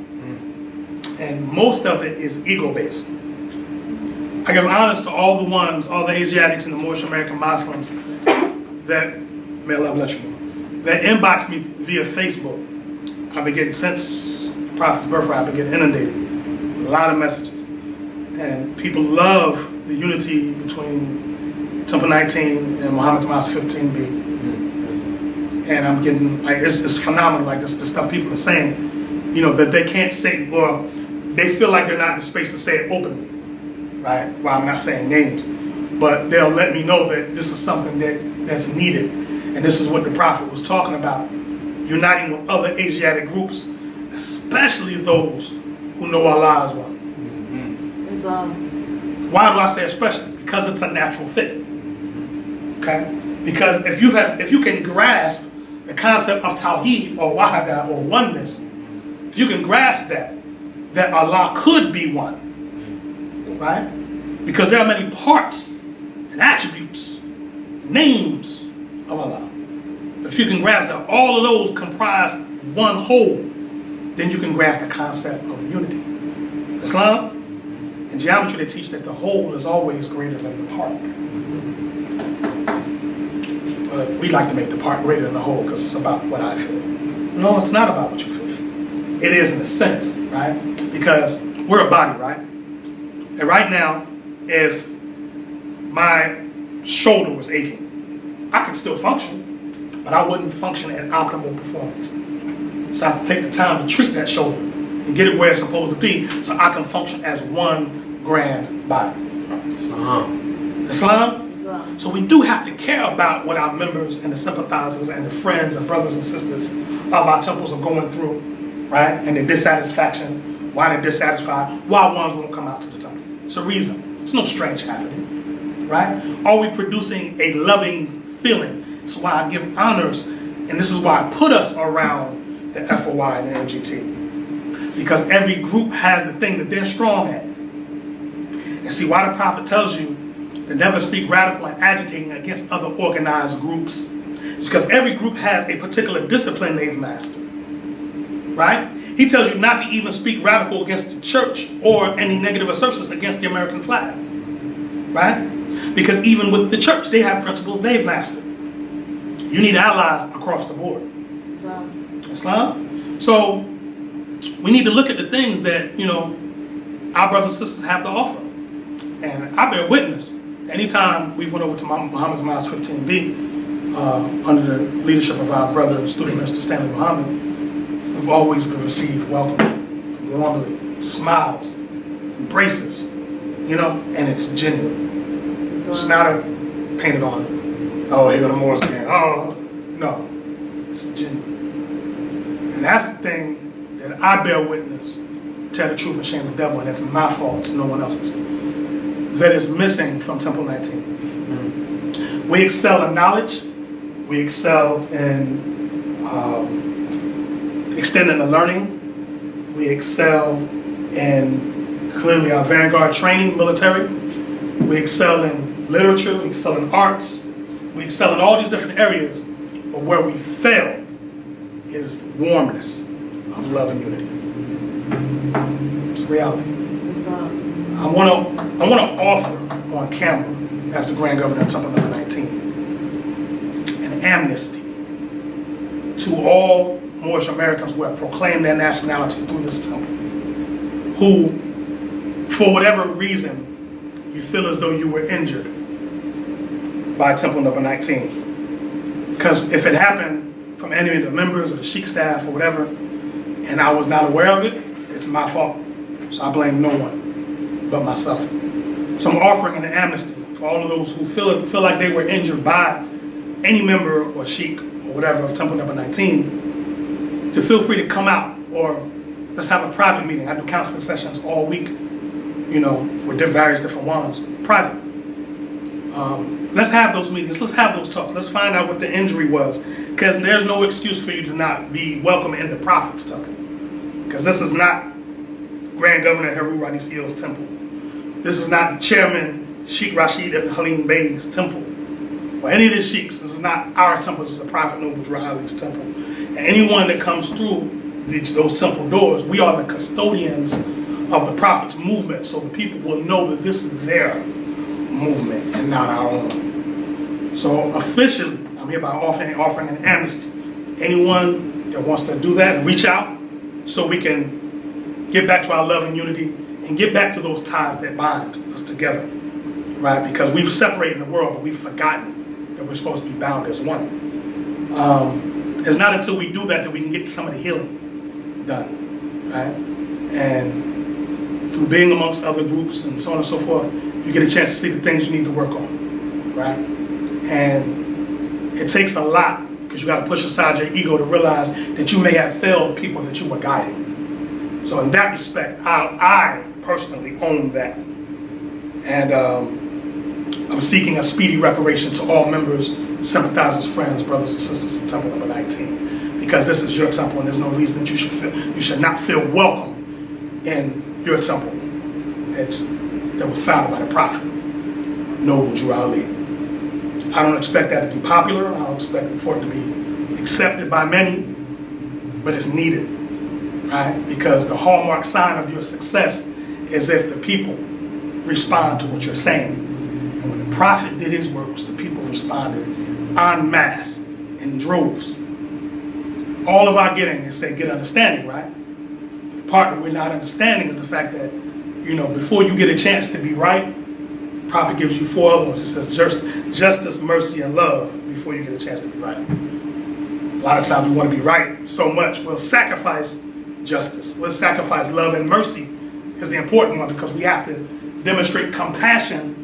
Speaker 1: And most of it is ego-based. I give honors to all the Asiatics and the Moorish American Muslims that, may Allah bless you, that inbox me via Facebook. I've been getting, since the Prophet's birthright, I've been getting inundated with a lot of messages. And people love the unity between Temple 19 and Muhammad's Mosque 15B. And I'm getting, like, it's phenomenal, like the stuff people are saying, that they can't say, or they feel like they're not in the space to say it openly, right? Well, I'm not saying names, but they'll let me know that this is something that's needed. And this is what the Prophet was talking about, uniting with other Asiatic groups, especially those who know Allah as well. Why do I say especially? Because it's a natural fit. Okay? Because if you can grasp the concept of Tawheed or Wahada or oneness, if you can grasp that Allah could be one, right? Because there are many parts and attributes, names of Allah. But if you can grasp that all of those comprise one whole, then you can grasp the concept of unity. Islam and geometry, they teach that the whole is always greater than the part. But we like to make the part greater than the whole because it's about what I feel. No, it's not about what you feel. It is in a sense, right? Because we're a body, right? And right now, if my shoulder was aching, I could still function, but I wouldn't function at optimal performance. So I have to take the time to treat that shoulder and get it where it's supposed to be so I can function as one grand body. Islam? So we do have to care about what our members and the sympathizers and the friends and brothers and sisters of our temples are going through, right? And the dissatisfaction, why they're dissatisfied, why ones won't come out to the temple. It's a reason. It's no strange happening, right? Are we producing a loving feeling? That's why I give honors, and this is why I put us around the FOI and the MGT. Because every group has the thing that they're strong at. And see why the Prophet tells you to never speak radical and agitating against other organized groups. It's because every group has a particular discipline they've mastered, right? He tells you not to even speak radical against the church or any negative assertions against the American flag, right? Because even with the church, they have principles they've mastered. You need allies across the board. Islam? So we need to look at the things that, our brothers and sisters have to offer. And I bear witness. Anytime we've went over to Muhammad's Mosque 15B, under the leadership of our brother, student minister Stanley Muhammad, we've always been received welcomely, warmly, smiles, embraces, and it's genuine. It's not a painted on, oh, here go the Moors again, oh, no, it's genuine. And that's the thing that I bear witness, tell the truth and shame the devil, and it's my fault, it's no one else's, that is missing from Temple 19. We excel in knowledge, we excel in extending the learning, we excel in clearly our vanguard training, military, we excel in literature, we excel in arts, we excel in all these different areas, but where we fail is the warmness of love and unity. It's a reality. I want to offer on camera, as the Grand Governor of Temple number 19, an amnesty to all Moorish Americans who have proclaimed their nationality through this temple, who, for whatever reason, you feel as though you were injured by Temple number 19. Because if it happened from any of the members or the Sheik staff or whatever, and I was not aware of it, it's my fault. So I blame no one but myself. So I'm offering an amnesty for all of those who feel like they were injured by any member or Sheik or whatever of Temple number 19, to feel free to come out, or let's have a private meeting. I do counseling sessions all week, for various different ones, private. Let's have those meetings, let's have those talks, let's find out what the injury was, because there's no excuse for you to not be welcome in the Prophet's temple. Because this is not Grand Governor Heru Ranesi-El's temple. This is not Chairman Sheikh Rashid ibn Halim Bey's temple, or any of the sheiks. This is not our temple, this is the Prophet Noble Ali's temple. And anyone that comes through those temple doors, we are the custodians of the Prophet's movement, so the people will know that this is their movement and not our own. So officially, I'm hereby offering an amnesty. Anyone that wants to do that, reach out so we can get back to our love and unity and get back to those ties that bind us together, right? Because we've separated in the world, but we've forgotten that we're supposed to be bound as one. It's not until we do that we can get some of the healing done, right? And through being amongst other groups and so on and so forth, you get a chance to see the things you need to work on, right? And it takes a lot, because you got to push aside your ego to realize that you may have failed people that you were guiding. So in that respect, I personally own that. And I'm seeking a speedy reparation to all members, sympathizers, friends, brothers and sisters of Temple number 19. Because this is your temple, and there's no reason that you should not feel welcome in your temple that was founded by the Prophet, Noble Ali. I don't expect that to be popular. I don't expect for it to be accepted by many, but it's needed, right? Because the hallmark sign of your success is if the people respond to what you're saying. And when the prophet did his works, the people responded en masse, in droves. All of our getting is say, get understanding, right? The part that we're not understanding is the fact that, before you get a chance to be right, prophet gives you 4 other ones. It says justice, mercy, and love before you get a chance to be right. A lot of times we want to be right so much, we'll sacrifice justice. We'll sacrifice love, and mercy is the important one, because we have to demonstrate compassion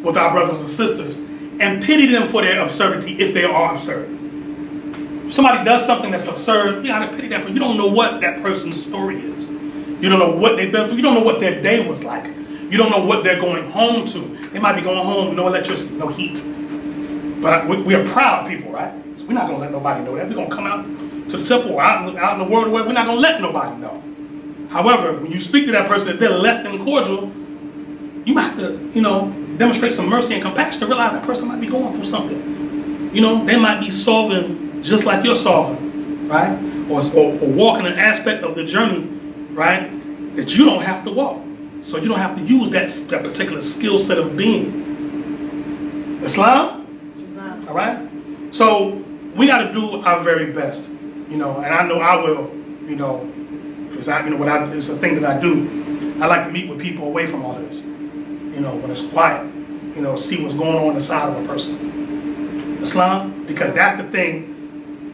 Speaker 1: with our brothers and sisters and pity them for their absurdity if they are absurd. If somebody does something that's absurd, you gotta pity that person. You don't know what that person's story is. You don't know what they've been through. You don't know what their day was like. You don't know what they're going home to. They might be going home, no electricity, no heat. But we are proud people, right? So we're not gonna let nobody know that. We're gonna come out to the temple or out in the world, we're not gonna let nobody know. However, when you speak to that person, if they're less than cordial, you might have to, demonstrate some mercy and compassion to realize that person might be going through something. They might be solving just like you're solving, right? Or walking an aspect of the journey, right, that you don't have to walk. So you don't have to use that particular skill set of being. Islam? All right? So we got to do our very best, and I know I will, because it's a thing that I do. I like to meet with people away from all of this, when it's quiet, see what's going on inside of a person. Islam? Because that's the thing.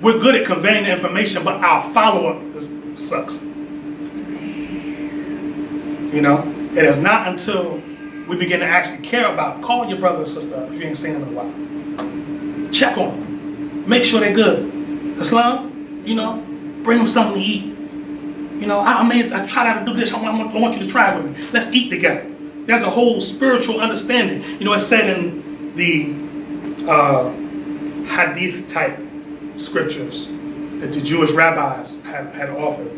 Speaker 1: We're good at conveying the information, but our follow-up sucks. It is not until we begin to actually care about, call your brother or sister up if you ain't seen them in a while. Check on them. Make sure they're good. Islam, bring them something to eat. I try not to do this. I want you to try it with me. Let's eat together. There's a whole spiritual understanding. It's said in the hadith type scriptures that the Jewish rabbis had authored.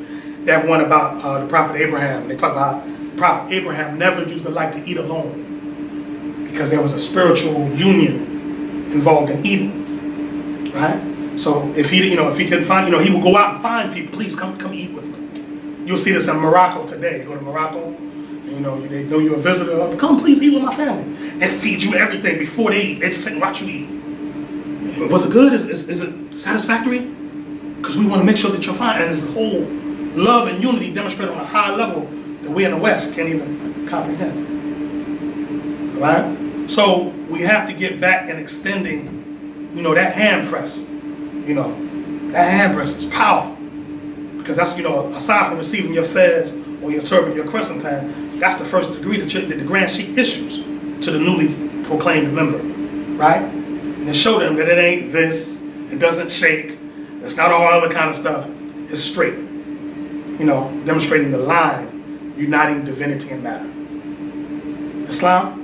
Speaker 1: They have one about the prophet Abraham. They talk about the prophet Abraham never used to like to eat alone because there was a spiritual union involved in eating, right? So if he couldn't find, he would go out and find people. Please come eat with me. You'll see this in Morocco today. You go to Morocco, they know you're a visitor. Come, please eat with my family. They feed you everything before they eat. They just sit and watch you eat. Was it good? Is it satisfactory? Because we want to make sure that you're fine. And this whole love and unity demonstrated on a high level that we in the West can't even comprehend. All right? So we have to get back and extending, that hand press. That hand press is powerful. Because that's, aside from receiving your fez or your turban, your crescent pan, that's the first degree that the Grand Sheik issues to the newly proclaimed member, right? And to show them that it ain't this, it doesn't shake, it's not all other kind of stuff, it's straight. Demonstrating the line, uniting divinity and matter. Islam?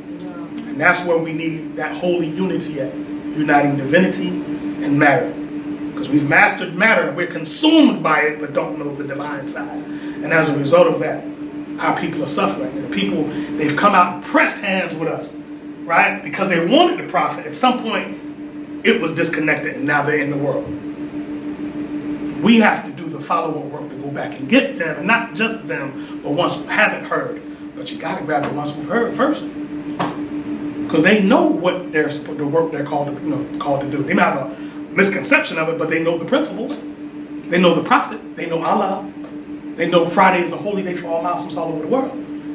Speaker 1: And that's where we need that holy unity at, uniting divinity and matter. Because we've mastered matter, we're consumed by it, but don't know the divine side. And as a result of that, our people are suffering. And the people, they've come out and pressed hands with us, right? Because they wanted the prophet. At some point, it was disconnected, and now they're in the world. We have to do the follow-up work to go back and get them, and not just them, but ones who haven't heard. But you got to grab the ones who've heard first. Because they know what the work they're called to do. They might have a misconception of it, but they know the principles. They know the prophet. They know Allah. They know Friday is the holy day for all Muslims all over the world.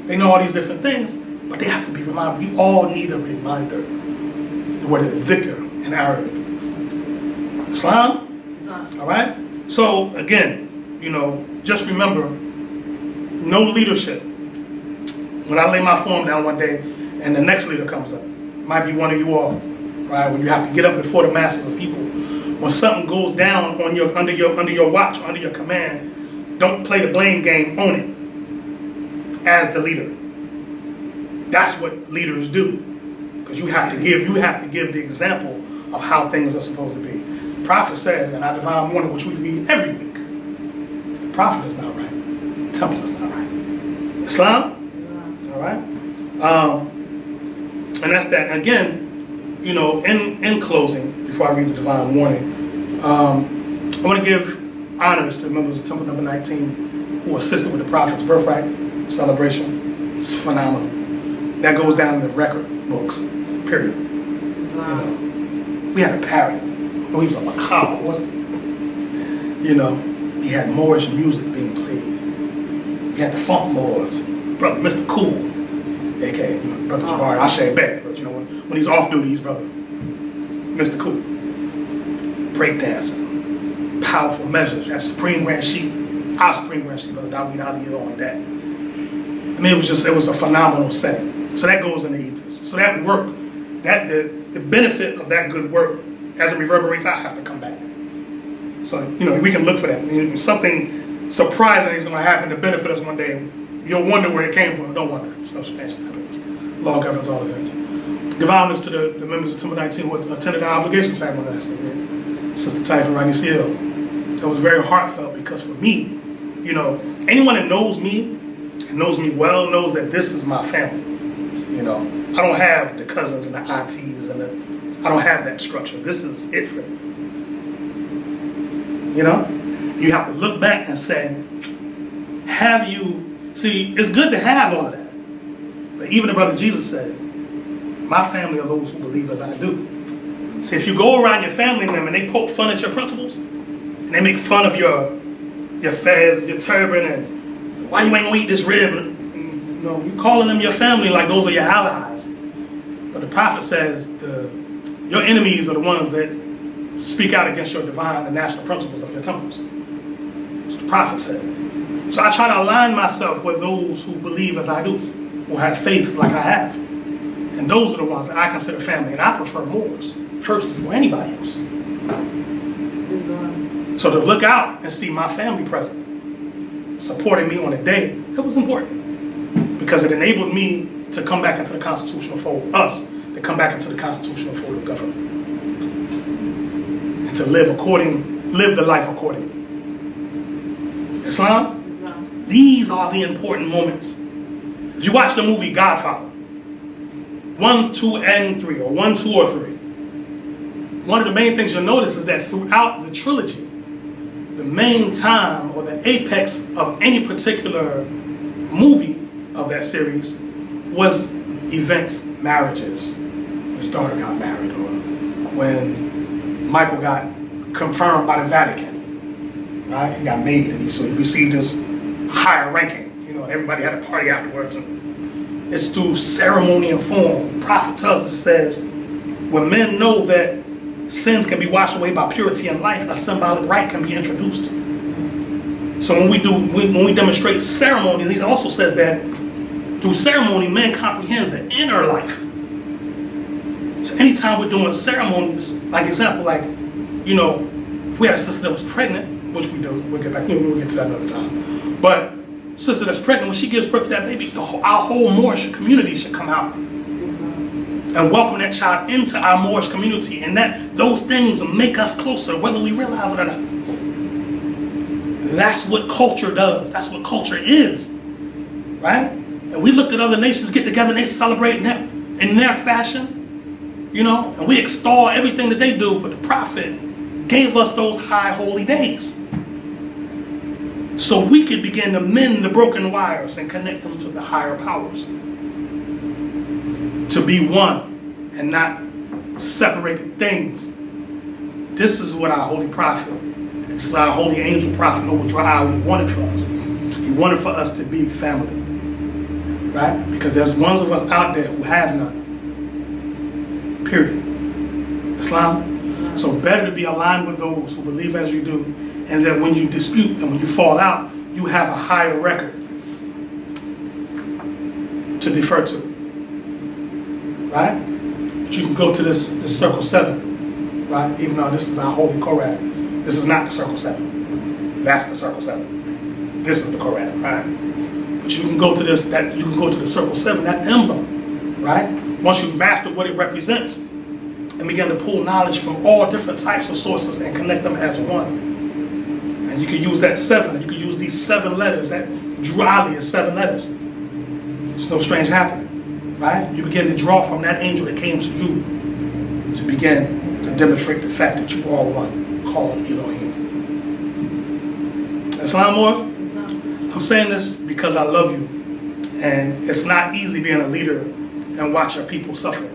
Speaker 1: They know all these different things, but they have to be reminded. We all need a reminder. The word is dhikr in Arabic. Islam? All right? So, again, just remember, no leadership. When I lay my form down one day and the next leader comes up, it might be one of you all, right? When you have to get up before the masses of people. When something goes down on under your watch, under your command, don't play the blame game, own it as the leader. That's what leaders do. Because you have to give the example of how things are supposed to be. The prophet says in our divine warning, which we read every week, if the prophet is not right, the temple is not right. Islam? All right? And that's that. Again, you know, in closing, before I read the divine warning, I want to give honors to the members of Temple Number 19 who assisted with the Prophet's birthright celebration. It's phenomenal. That goes down in the record books, period. Wow. You know, we had a parrot. Oh, he was a macabre, wasn't he? You know, he had Moorish music being played. He had the funk lords, brother Mr. Cool, aka you know, brother Jabari. I say bad, but you know when he's off duty, he's brother Mr. Cool. Breakdancing, powerful measures. You had Supreme Grand Sheik, our Supreme Grand Sheik, brother Dawid Ali on that. I mean, it was a phenomenal setting. So that goes in the ethers. So that work, the benefit of that good work, as it reverberates out, has to come back. So, you know, we can look for that. You know, something surprising is going to happen to benefit us one day. You'll wonder where it came from. Don't wonder. It's no strange happens. Law governs all events. Give honors to the members of Temple 19 who attended our obligation ceremony last week. Sister Sheik Heru Ranesi-El. That was very heartfelt because for me, you know, anyone that knows me and knows me well knows that this is my family. You know, I don't have the cousins and the aunties and I don't have that structure. This is it for me. You know, you have to look back and say, see, it's good to have all of that. But even the brother Jesus said, my family are those who believe as I do. See, if you go around your family member and they poke fun at your principles, and they make fun of your fez, your turban, and why you ain't gonna eat this rib, you know, you calling them your family like those are your allies. But the prophet says your enemies are the ones that speak out against your divine and national principles of your temples. That's what the prophet said. So I try to align myself with those who believe as I do, who have faith like I have. And those are the ones that I consider family. And I prefer Moors first before anybody else. So to look out and see my family present, supporting me on a day, it was important. Because it enabled me to come back into the constitutional fold, us, to come back into the constitutional fold of government. And to live the life accordingly. Islam? These are the important moments. If you watch the movie Godfather, 1, 2, and 3, or 1, 2, or 3, one of the main things you'll notice is that throughout the trilogy, the main time or the apex of any particular movie of that series was events, marriages. His daughter got married, or when Michael got confirmed by the Vatican, right? He got made, and so he received his higher ranking. You know, everybody had a party afterwards. And it's through ceremony and form. The prophet tells us, says, when men know that sins can be washed away by purity and life, a symbolic rite can be introduced. So when we demonstrate ceremony, he also says that through ceremony, men comprehend the inner life. So anytime we're doing ceremonies, like example, like, you know, if we had a sister that was pregnant, which we do, we'll get to that another time. But sister that's pregnant, when she gives birth to that baby, our whole Moorish community should come out and welcome that child into our Moorish community, and those things make us closer, whether we realize it or not. That's what culture does. That's what culture is, right? And we looked at other nations get together and they celebrate in their fashion, you know, and we extol everything that they do, but the prophet gave us those high holy days so we could begin to mend the broken wires and connect them to the higher powers. To be one and not separated things. This is what our holy prophet, this is our holy angel prophet Noble Drawah, wanted for us. He wanted for us to be family, right? Because there's ones of us out there who have none. Period. Islam. So better to be aligned with those who believe as you do, and that when you dispute and when you fall out, you have a higher record to defer to. Right? But you can go to this circle 7, right? Even though this is our holy Quran. This is not the circle 7. That's the circle 7. This is the Quran, right? But you can go to the circle 7, that emblem, right? Once you've mastered what it represents, and begin to pull knowledge from all different types of sources and connect them as one. And you can use that 7, you can use these 7 letters, that Drawah is 7 letters. There's no strange happening, right? You begin to draw from that angel that came to you begin to demonstrate the fact that you are one called Elohim. Islam Moors? I'm saying this because I love you. And it's not easy being a leader and watch your people suffer.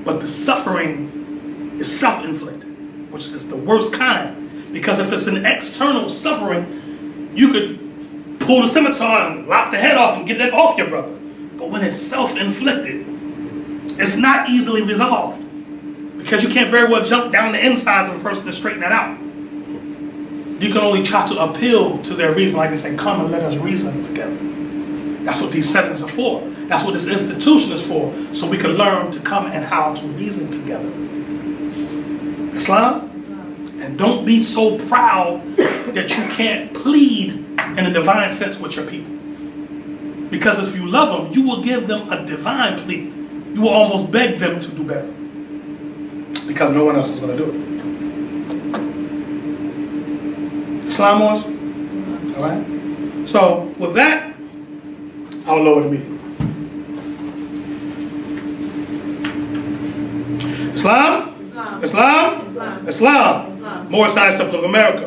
Speaker 1: But the suffering is self-inflicted, which is the worst kind. Because if it's an external suffering, you could pull the scimitar and lop the head off and get that off your brother. But when it's self-inflicted, it's not easily resolved. Because you can't very well jump down the insides of a person to straighten that out. You can only try to appeal to their reason, like they say, come and let us reason together. That's what these settings are for. That's what this institution is for, so we can learn to come and how to reason together. Islam? And don't be so proud that you can't plead in a divine sense with your people. Because if you love them, you will give them a divine plea. You will almost beg them to do better. Because no one else is going to do it. Islam Moors? All right? So, with that, I'll lower the meeting. Islam? Islam? Islam. Morris Science Temple of America,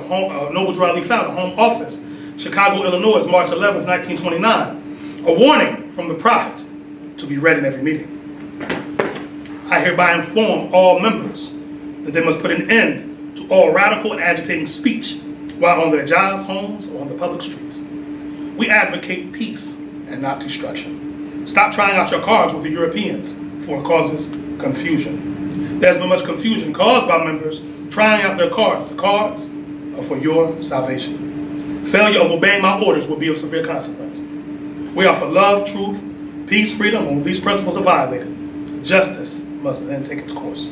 Speaker 1: Noble Drew Ali Fowler, Home Office, Chicago, Illinois, March 11th, 1929. A warning from the prophets to be read in every meeting. I hereby inform all members that they must put an end to all radical and agitating speech while on their jobs, homes, or on the public streets. We advocate peace and not destruction. Stop trying out your cards with the Europeans, for it causes confusion. There's been much confusion caused by members trying out their cards. The cards are for your salvation. Failure of obeying my orders will be of severe consequence. We are for love, truth, peace, freedom. When these principles are violated, justice must then take its course.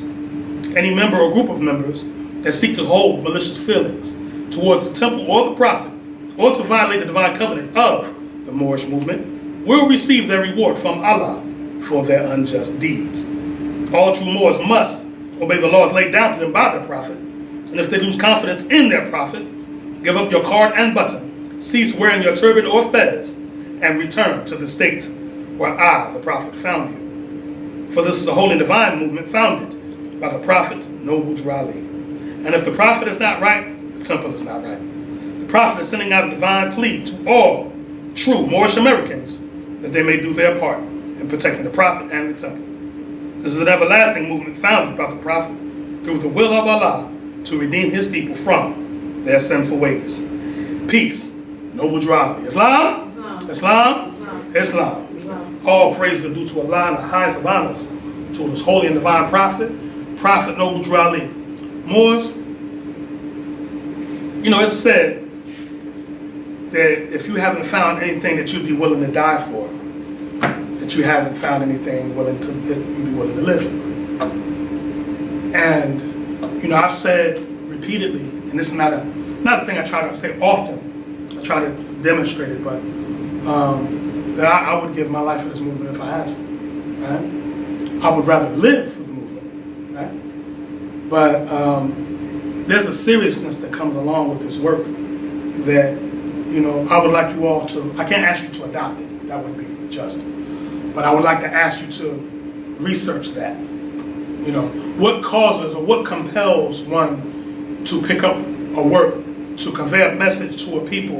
Speaker 1: Any member or group of members that seek to hold malicious feelings towards the temple or the prophet, or to violate the divine covenant of the Moorish movement, will receive their reward from Allah for their unjust deeds. All true Moors must obey the laws laid down for them by their prophet, and if they lose confidence in their prophet, give up your card and button, cease wearing your turban or fez, and return to the state where I, the prophet, found you. For this is a holy and divine movement founded by the prophet Noble Drew Ali. And if the prophet is not right, the temple is not right. The prophet is sending out a divine plea to all true Moorish Americans that they may do their part in protecting the prophet and the temple. This is an everlasting movement founded by the prophet through the will of Allah to redeem his people from their sinful ways. Peace. Noble Drew Ali. Islam? Islam? Islam. All praise are due to Allah and the highest of honors to his holy and divine prophet, Prophet Noble Drew Ali. Moors, you know, it's said that if you haven't found anything that you'd be willing to die for, that you haven't found anything that you'd be willing to live for. And, you know, I've said repeatedly, and this is not a thing I try to say often, I try to demonstrate it, but that I would give my life for this movement if I had to, right? I would rather live for the movement, right? But there's a seriousness that comes along with this work that, you know, I would like you all to, I can't ask you to adopt it, that wouldn't be just. But I would like to ask you to research that. You know, what causes or what compels one to pick up a work, to convey a message to a people,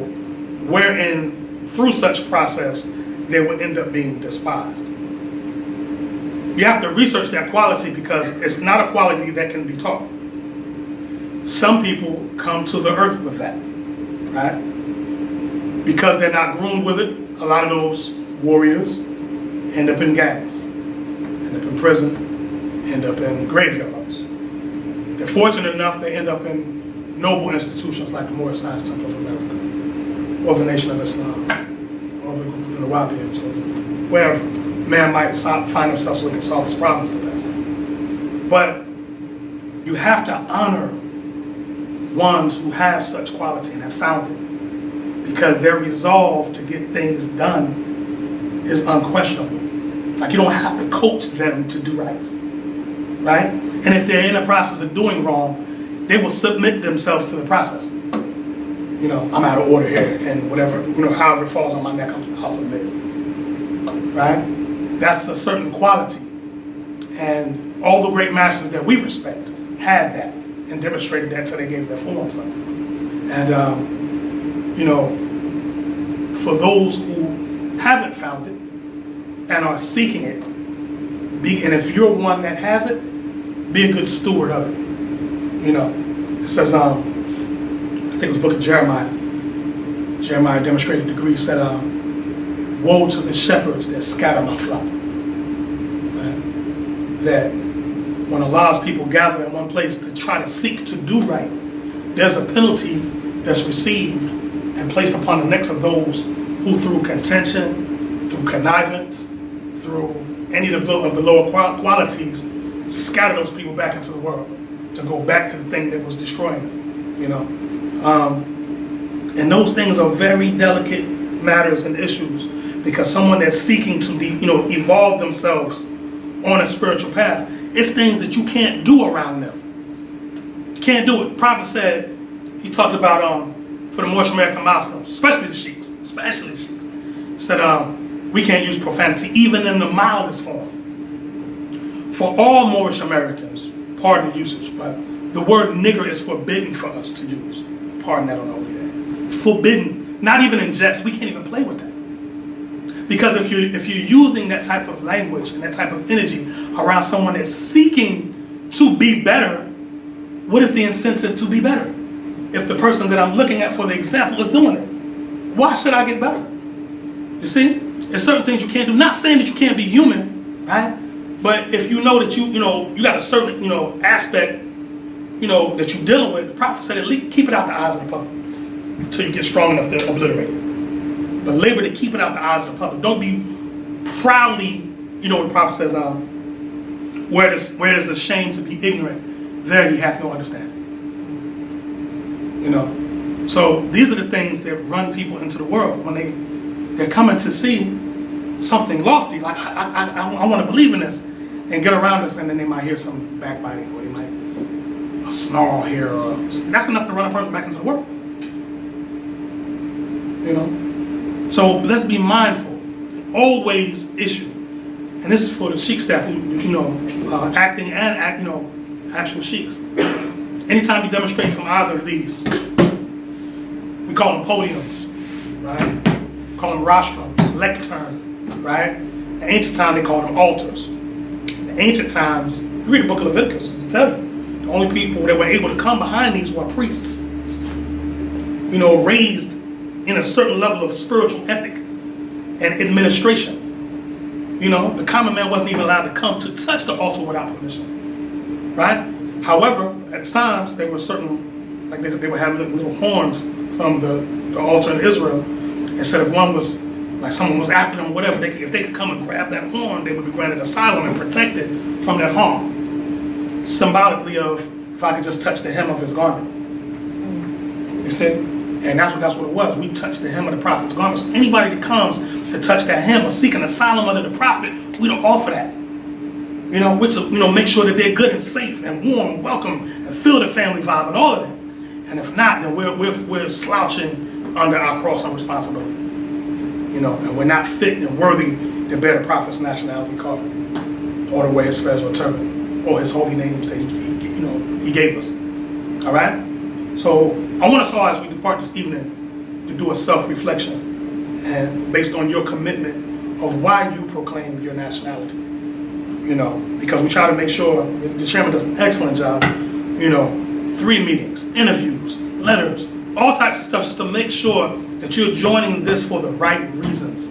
Speaker 1: wherein through such process, they will end up being despised. You have to research that quality because it's not a quality that can be taught. Some people come to the earth with that, right? Because they're not groomed with it, a lot of those warriors end up in gangs, end up in prison, end up in graveyards. They're fortunate enough they end up in noble institutions like the Morris Science Temple of America, or the Nation of Islam, or the group of the Nawabians, or wherever man might find himself so he can solve his problems the best. But you have to honor ones who have such quality and have found it, because their resolve to get things done is unquestionable. Like, you don't have to coach them to do right, right? And if they're in the process of doing wrong, they will submit themselves to the process. You know, I'm out of order here, and whatever, you know, however it falls on my neck, I'll submit it, right? That's a certain quality. And all the great masters that we respect had that and demonstrated that until they gave their forms up. And, for those who haven't found it and are seeking it, and if you're one that has it, be a good steward of it. It says, I think it was the book of Jeremiah. Jeremiah demonstrated degree said, woe to the shepherds that scatter my flock. Right? That when Allah's people gather in one place to try to seek to do right, there's a penalty that's received and placed upon the necks of those who through contention, through connivance, through any of the lower qualities, scatter those people back into the world to go back to the thing that was destroying them. And those things are very delicate matters and issues, because someone that's seeking to evolve themselves on a spiritual path, it's things that you can't do around them. You can't do it. Prophet said, he talked about for the Moorish American Muslims, especially the Sheiks, said we can't use profanity even in the mildest form. For all Moorish Americans, pardon the usage, but the word nigger is forbidden for us to use. Pardon that on Holy Day. Forbidden, not even in jest. We can't even play with that. Because if you're using that type of language and that type of energy around someone that's seeking to be better, what is the incentive to be better? If the person that I'm looking at for the example is doing it, why should I get better? You see, there's certain things you can't do. Not saying that you can't be human, right? But if you know that you got a certain aspect that you're dealing with, the prophet said at least keep it out the eyes of the public until you get strong enough to obliterate it. But labor to keep it out the eyes of the public. Don't be proudly, the prophet says, where it is a shame to be ignorant, there he hath no understanding. So these are the things that run people into the world when they're coming to see something lofty, like I want to believe in this, and get around this, and then they might hear some backbiting, or they might a snarl here, or that's enough to run a person back into the world. So let's be mindful, always issue, and this is for the Sheik staff, acting and actual Sheiks. Anytime you demonstrate from either of these, we call them podiums, right? We call them rostrums, lectern, right? In ancient time, they called them altars. In ancient times, you read the book of Leviticus to tell you, the only people that were able to come behind these were priests, raised in a certain level of spiritual ethic and administration. The common man wasn't even allowed to come to touch the altar without permission, right? However, at times, there were certain, like they would have little horns from the altar in Israel, and said if someone was after them or whatever, if they could come and grab that horn, they would be granted asylum and protected from that harm. Symbolically of, if I could just touch the hem of his garment. You see? And that's what it was. We touched the hem of the prophet's garment. So anybody that comes to touch that hem or seek an asylum under the prophet, we don't offer that. Which make sure that they're good and safe and warm and welcome and feel the family vibe and all of that. And if not, then we're slouching under our cross and responsibility. And we're not fit and worthy to bear the prophet's nationality card, or to wear his fez or turban, or his holy names that he gave us. All right. So I want us all, as we depart this evening, to do a self-reflection, and based on your commitment of why you proclaim your nationality. Because we try to make sure the chairman does an excellent job. 3 meetings, interviews, letters, all types of stuff, just to make sure that you're joining this for the right reasons.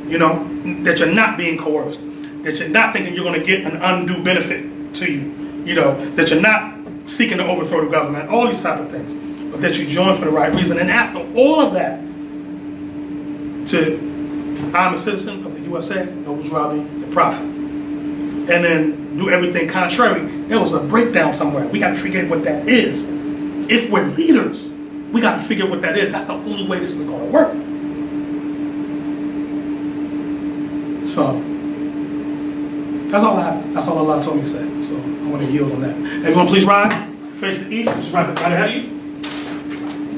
Speaker 1: That you're not being coerced, that you're not thinking you're going to get an undue benefit to you. That you're not seeking to overthrow the government, all these type of things, but that you join for the right reason. And after all of that, I'm a citizen of the USA, Nobles Raleigh, the prophet, and then do everything contrary. There was a breakdown somewhere. We got to figure out what that is. If we're leaders, we got to figure out what that is. That's the only way this is going to work. So that's all I have. That's all Allah told me to say. So I want to yield on that. Everyone, please rise. Face the east. Just right ahead of you.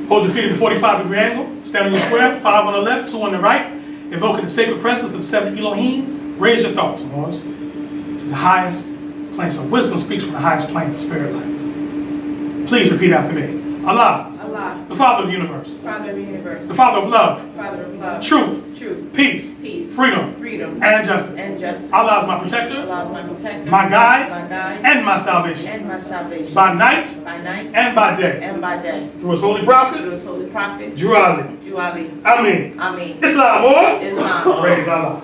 Speaker 1: Hold your feet at a 45-degree angle. Stand on your square. 5 on the left, 2 on the right. Invoking the sacred presence of the 7 Elohim. Raise your thoughts, Morris, to the highest plane. So wisdom speaks from the highest plane of spirit life. Please repeat after me. Allah.
Speaker 2: Allah.
Speaker 1: The Father of the universe.
Speaker 2: Father of the universe.
Speaker 1: The Father of love.
Speaker 2: Father of love.
Speaker 1: Truth.
Speaker 2: Truth.
Speaker 1: Peace.
Speaker 2: Peace.
Speaker 1: Freedom.
Speaker 2: Freedom.
Speaker 1: And justice.
Speaker 2: And justice.
Speaker 1: Allah is my protector.
Speaker 2: Allah is my protector.
Speaker 1: My guide.
Speaker 2: My guide.
Speaker 1: And my salvation.
Speaker 2: And my salvation.
Speaker 1: By night.
Speaker 2: By night.
Speaker 1: And by day.
Speaker 2: And by day.
Speaker 1: Through his holy prophet.
Speaker 2: Through his holy prophet.
Speaker 1: Jew Ali.
Speaker 2: Jew Ali.
Speaker 1: Amen.
Speaker 2: Amen.
Speaker 1: Islam, boys.
Speaker 2: Islam.
Speaker 1: Praise Allah.